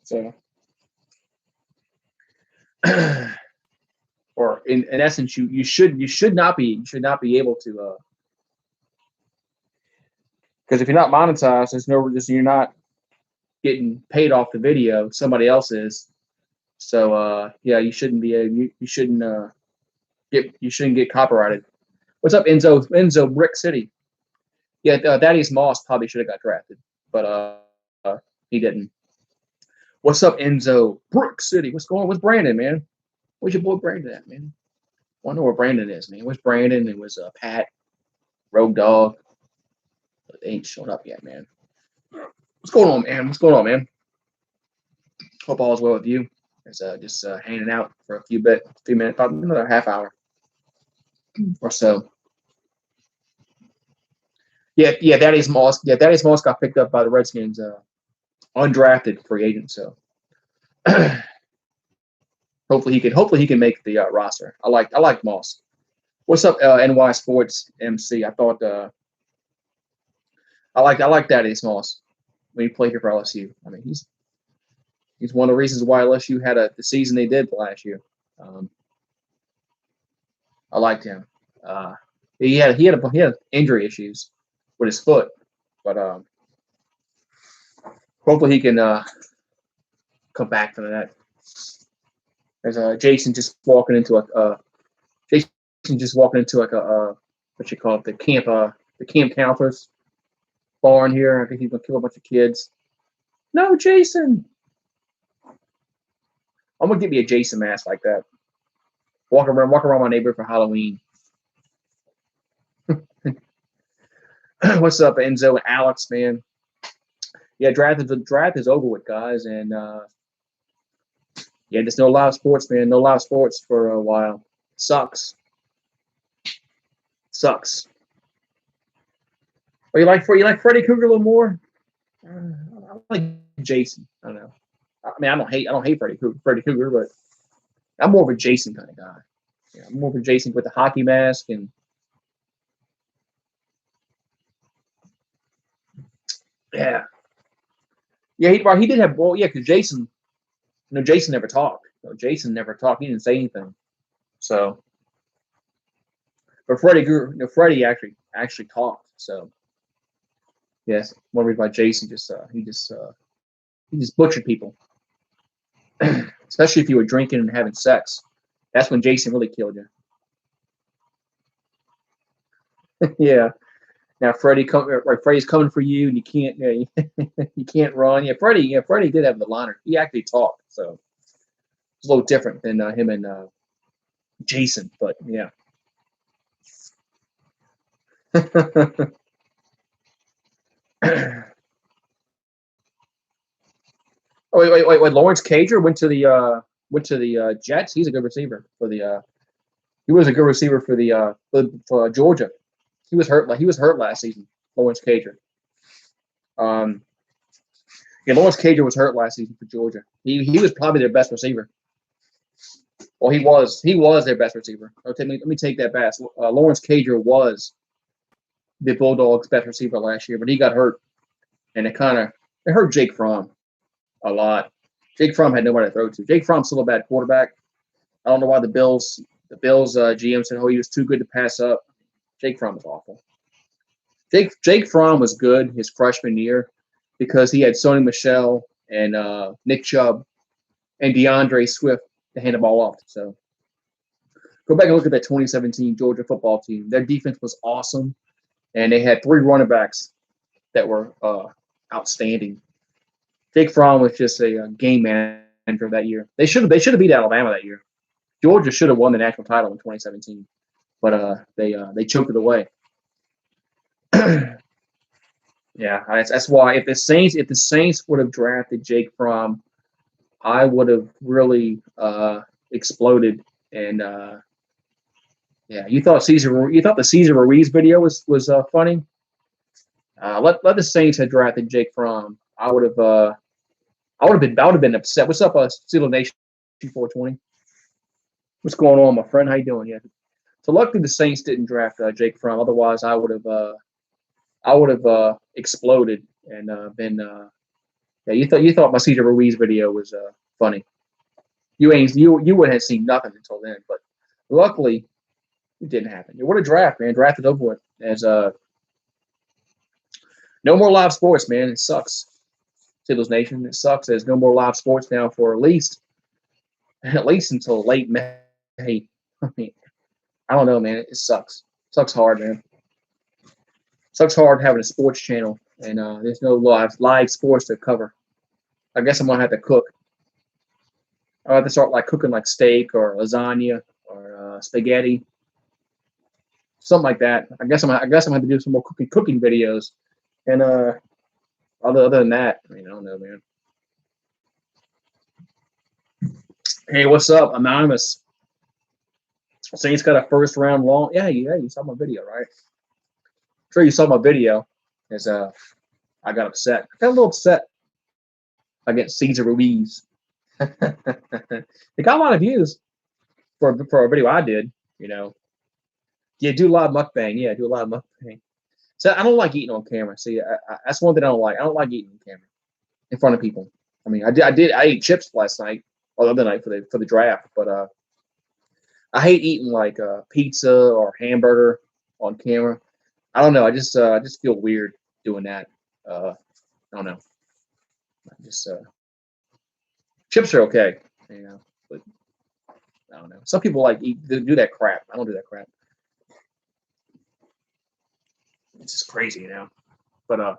So, or in essence, you should not be able to. Because if you're not monetized, you're not getting paid off the video. Somebody else is. So yeah, you shouldn't get copyrighted. What's up, Enzo Brick City? Yeah, Thaddeus Moss probably should have got drafted, but he didn't. What's up, Enzo Brick City? What's going on? What's Brandon, man? Where's your boy Brandon at, man? I wonder where Brandon is, man. Where's Brandon? It was Pat, Rogue Dog. They ain't shown up yet, man. What's going on, man? What's going on, man? Hope all is well with you. Just hanging out for a few minutes, about another half hour or so. Yeah, Thaddeus Moss. Yeah, Thaddeus Moss got picked up by the Redskins, undrafted free agent. So hopefully he can make the roster. I like Moss. What's up, NY Sports MC? I thought I like Thaddeus Moss when he played here for LSU. I mean, he's one of the reasons why LSU had the season they did last year. I liked him. He had injury issues with his foot, but hopefully he can come back from that. There's Jason just walking into like a what you call it, the camp counselors barn here. I think he's gonna kill a bunch of kids. No, Jason. I'm gonna get me a Jason mask like that. Walk around my neighborhood for Halloween. What's up, Enzo and Alex, man? Yeah, the draft is over with, guys, and yeah, there's no live sports, man. No live sports for a while. Sucks. Or you like Freddy Krueger a little more? I like Jason. I don't know. I mean, I don't hate Freddy Krueger, but I'm more of a Jason kind of guy. Yeah, I'm more of a Jason with the hockey mask and yeah. He did have because Jason never talked. Jason never talked. He didn't say anything. So, but Freddy actually talked. So, yes, one reason why Jason he just butchered people, especially if you were drinking and having sex. That's when Jason really killed you. Yeah. Now Freddy's coming for you, and you can't you can't run. Yeah, Freddy did have the liner. He actually talked, so it's a little different than him and Jason. But yeah. Oh wait! Lawrence Cager went to the Jets. He's a good receiver for the. He was a good receiver for the for Georgia. He was hurt. Like he was hurt last season. Lawrence Cager. Yeah, Lawrence Cager was hurt last season for Georgia. He was probably their best receiver. Well, he was their best receiver. Okay, let me take that back. Lawrence Cager was the Bulldogs' best receiver last year, but he got hurt, and it hurt Jake Fromm a lot. Jake Fromm had nobody to throw to. Jake Fromm's still a bad quarterback. I don't know why the Bills GM said, "Oh, he was too good to pass up." Jake Fromm was awful. Jake Fromm was good his freshman year because he had Sony Michel and Nick Chubb and DeAndre Swift to hand the ball off. So go back and look at that 2017 Georgia football team. Their defense was awesome, and they had 3 running backs that were outstanding. Jake Fromm was just a game manager that year. They should have beat Alabama that year. Georgia should have won the national title in 2017, but they choked it away. Yeah, that's why if the Saints would have drafted Jake Fromm, I would have really exploded. And yeah, you thought the Cesar Ruiz video was funny. Let the Saints have drafted Jake Fromm. I would have been upset. What's up, Steeler Nation 420? What's going on, my friend? How you doing? Yeah. So luckily the Saints didn't draft Jake Fromm. Otherwise, I would have exploded and been. Yeah, you thought my Cesar Ruiz video was funny. You wouldn't have seen nothing until then. But luckily, it didn't happen. What a draft, man! Draft is over with. As no more live sports, man. It sucks. Steelers Nation, it sucks. There's no more live sports now for at least until late May. I mean, I don't know, man. It sucks. It sucks hard, man. It sucks hard having a sports channel and there's no live sports to cover. I guess I'm gonna have to cook. I'll have to start like cooking like steak or lasagna or spaghetti, something like that. I guess I'm gonna have to do some more cooking videos. And other than that, I mean, I don't know, man. Hey, what's up, Anonymous? Saints got a first round long. Yeah, you saw my video, right? Sure, you saw my video. As I got upset. I got a little upset against Cesar Ruiz. It got a lot of views for a video I did. You know, yeah, do a lot of mukbang. Yeah, do a lot of mukbang. So I don't like eating on camera. See, that's one thing I don't like. I don't like eating on camera in front of people. I mean, I ate chips last night or the other night for the draft, but I hate eating like pizza or hamburger on camera. I don't know. I just feel weird doing that. I don't know. I just chips are okay, you know, but I don't know. Some people do that crap. I don't do that crap. It's just crazy, you know. But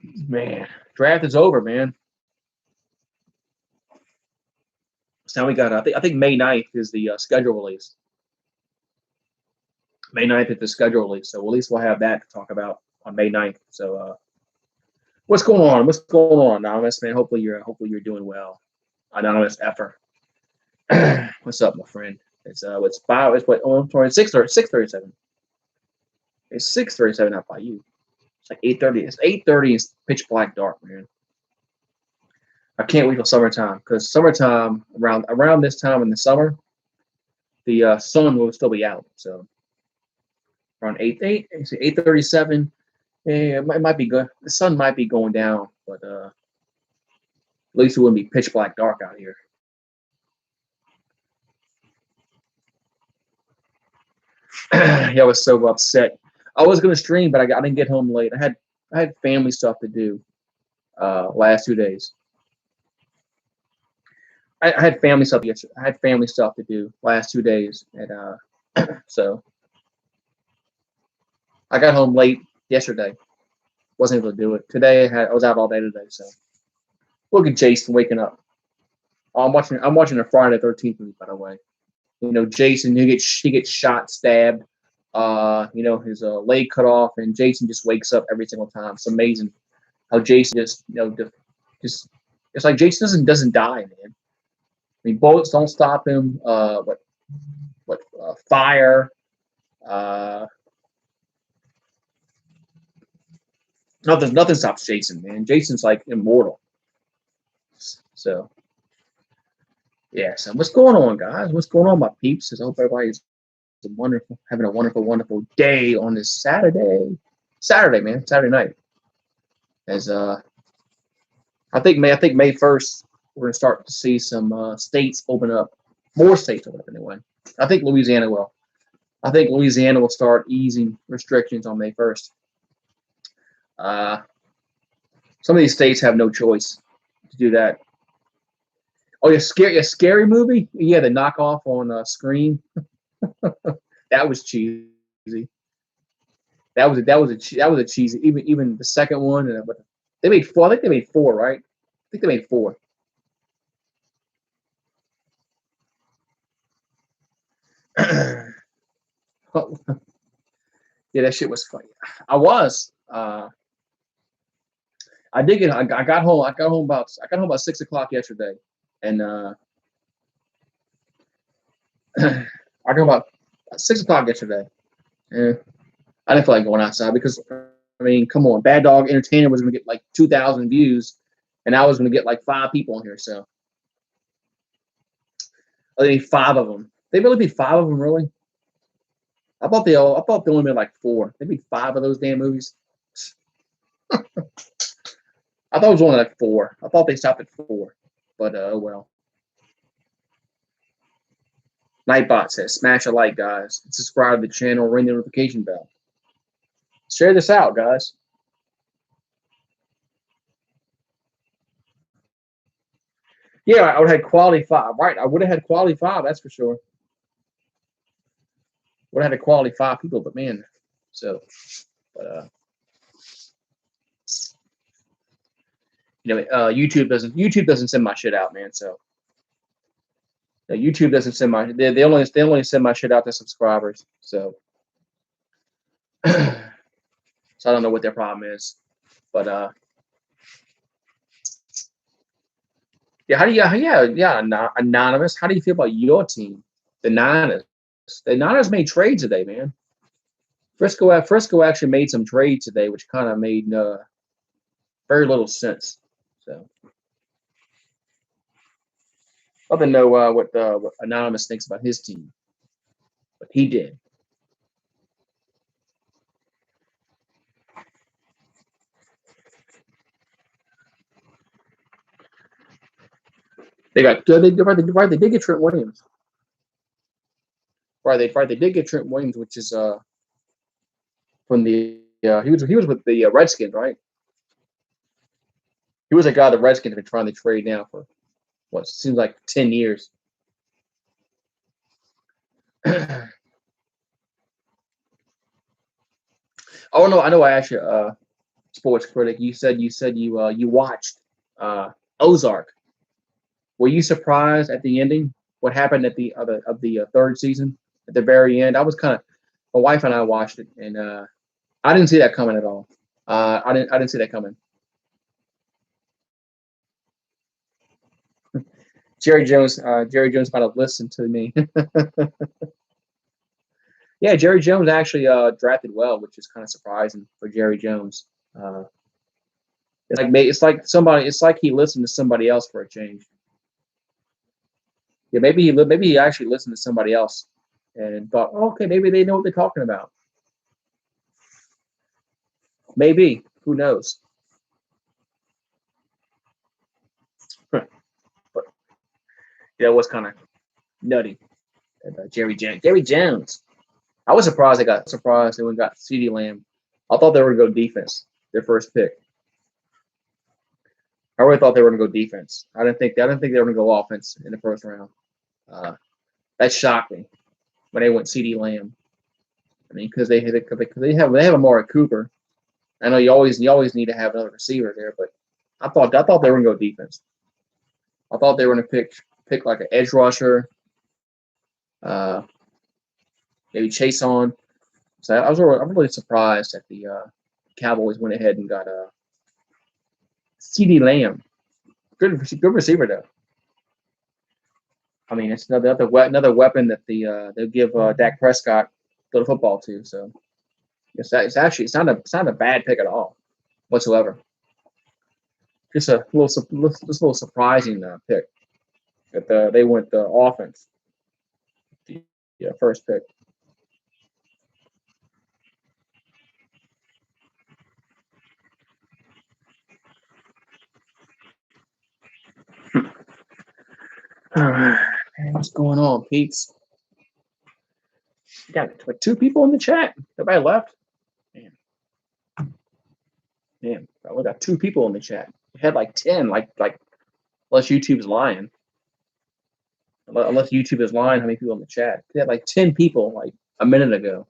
man, draft is over, man. So now we got. I think May 9th is the schedule release. May 9th is the schedule release, so at least we'll have that to talk about on May 9th. So what's going on? What's going on, Anonymous, man? Hopefully you're doing well. Anonymous effer. What's up, my friend? It's what? Oh, I'm sorry, 6:37. It's 6:37 out by you. It's like 8:30. It's 8:30. It's pitch black dark, man. I can't wait till summertime because summertime around this time in the summer, the sun will still be out. So around 8:37. Yeah, it might be good. The sun might be going down, but at least it wouldn't be pitch black dark out here. Yeah, I was so upset. I was gonna stream, but I didn't get home late. I had family stuff to do last 2 days. I had family stuff yesterday. I had family stuff to do last 2 days, and so I got home late yesterday. Wasn't able to do it today. I was out all day today. So look at Jason waking up. Oh, I'm watching a Friday the 13th movie, by the way. You know, Jason, he gets shot, stabbed. You know, his leg cut off, and Jason just wakes up every single time. It's amazing how Jason just it's like Jason doesn't die, man. I mean, bullets don't stop him. Fire, Nothing stops Jason, man. Jason's like immortal. So yeah. So what's going on, guys? What's going on, my peeps? I hope everybody's having a wonderful day on this Saturday. Saturday, man. Saturday night. As I think May 1st we're gonna start to see some states open up. More states open up anyway. I think Louisiana will. I think Louisiana will start easing restrictions on May 1st. Some of these states have no choice to do that. Oh, a scary movie? Yeah, the knockoff on Scream. That was cheesy. That was a cheesy. Even the second one, they made four. I think they made four, right? I think they made four. Yeah, that shit was funny. I was. I did get. I got home. I got home about 6 o'clock yesterday, and I got about 6 o'clock yesterday. Yeah, I didn't feel like going outside because I mean, come on, Bad Dog Entertainer was going to get like 2,000 views, and I was going to get like 5 people on here. So I think 5 of them. They really beat 5 of them, really. I thought they only made like 4. They beat 5 of those damn movies. I thought it was only like 4. I thought they stopped at 4, but oh well. Nightbot says, "Smash a like, guys. Subscribe to the channel. Ring the notification bell. Share this out, guys." Yeah, I would have had quality 5. Right, I would have had quality 5. That's for sure. Would have had a quality 5 people, but man, so, but YouTube doesn't send my shit out, man. So YouTube doesn't send my they only send my shit out to subscribers. So so I don't know what their problem is, but yeah. How do you anonymous? How do you feel about your team, the Niners? The Niners made trades today, man. Frisco actually made some trades today, which kind of made very little sense. So I don't know what Anonymous thinks about his team, but he did. They did get Trent Williams. They did get Trent Williams, which is from the he was with the Redskins, right? He was a guy the Redskins have been trying to trade now for what seems like 10 years. Oh no, I know. I asked you, sports critic. You said you watched Ozark. Were you surprised at the ending? What happened at the third season at the very end? I was kind of. My wife and I watched it, and I didn't see that coming at all. I didn't see that coming. Jerry Jones might have listened to me. Yeah, Jerry Jones actually drafted well, which is kind of surprising for Jerry Jones. It's like he listened to somebody else for a change. Yeah, maybe he actually listened to somebody else and thought, oh, okay, maybe they know what they're talking about. Maybe, who knows? But yeah, it was kind of nutty. Jerry Jones. I was surprised they got CeeDee Lamb. I thought they were going to go defense. Their first pick. I really thought they were going to go defense. I didn't think they were going to go offense in the first round. That shocked me when they went CeeDee Lamb. I mean, because they have Amari Cooper. I know you always need to have another receiver there, but I thought they were going to go defense. I thought they were going to pick like an edge rusher, maybe Chase on. So I'm really surprised that the Cowboys went ahead and got CeeDee Lamb. Good receiver though. I mean, it's another weapon that they'll give Dak Prescott to the football to. So it's not a bad pick at all. whatsoever. Just a little surprising pick that they went the offense. The first pick. All right, man, what's going on, Pete's? We got like 2 people in the chat. Everybody left. Man, we only got 2 people in the chat. We had like 10, like unless YouTube's lying. Unless YouTube is lying, how many people in the chat? We had like 10 people like a minute ago,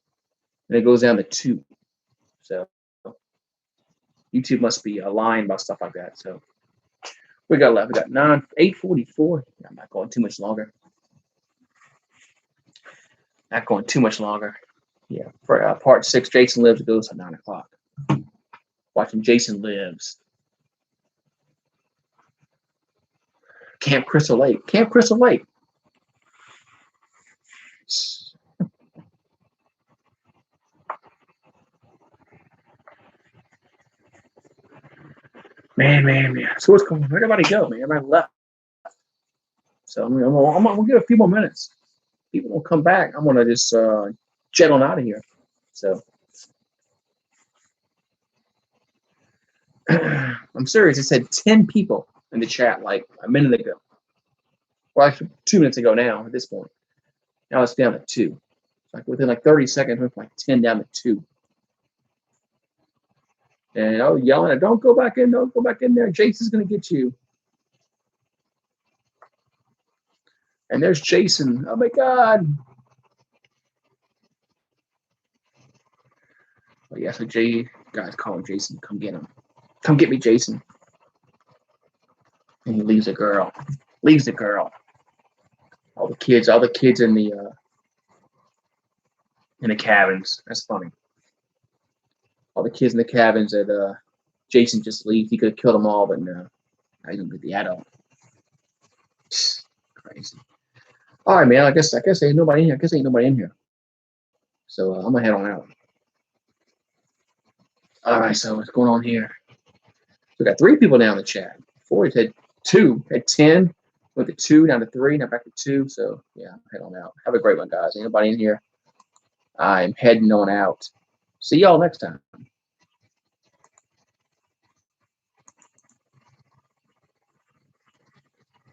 and it goes down to 2. So YouTube must be lying about stuff like that. So we got left. We got 8:44. I'm not going too much longer. Not going too much longer. Yeah, for part 6, Jason Lives goes at 9 o'clock. Watching Jason Lives. Camp Crystal Lake. Camp Crystal Lake. Man. So what's going on? Where'd everybody go, man? Everybody left. So I'm gonna give a few more minutes. People will come back. I'm gonna just jet on out of here. So I'm serious. It said 10 people in the chat like a minute ago. Well, actually 2 minutes ago now at this point. Now it's down to 2. It's like within like 30 seconds, we went from like 10 down to 2. And I was yelling, don't go back in there. Jason's gonna get you. And there's Jason. Oh my God. Oh yeah, so guys call him Jason. Come get him. Come get me, Jason. And he leaves the girl. All the kids in the cabins. That's funny. All the kids in the cabins that Jason just leaves. He could have killed them all, but no. I didn't get the adult. Crazy. All right, man. I guess ain't nobody in here. Ain't nobody in here. So I'm gonna head on out. All right. So what's going on here? We got 3 people down in the chat. Before we had 2, had 10, went to 2, down to 3, now back to 2. So yeah, head on out. Have a great one, guys. Ain't nobody in here. I'm heading on out. See y'all next time.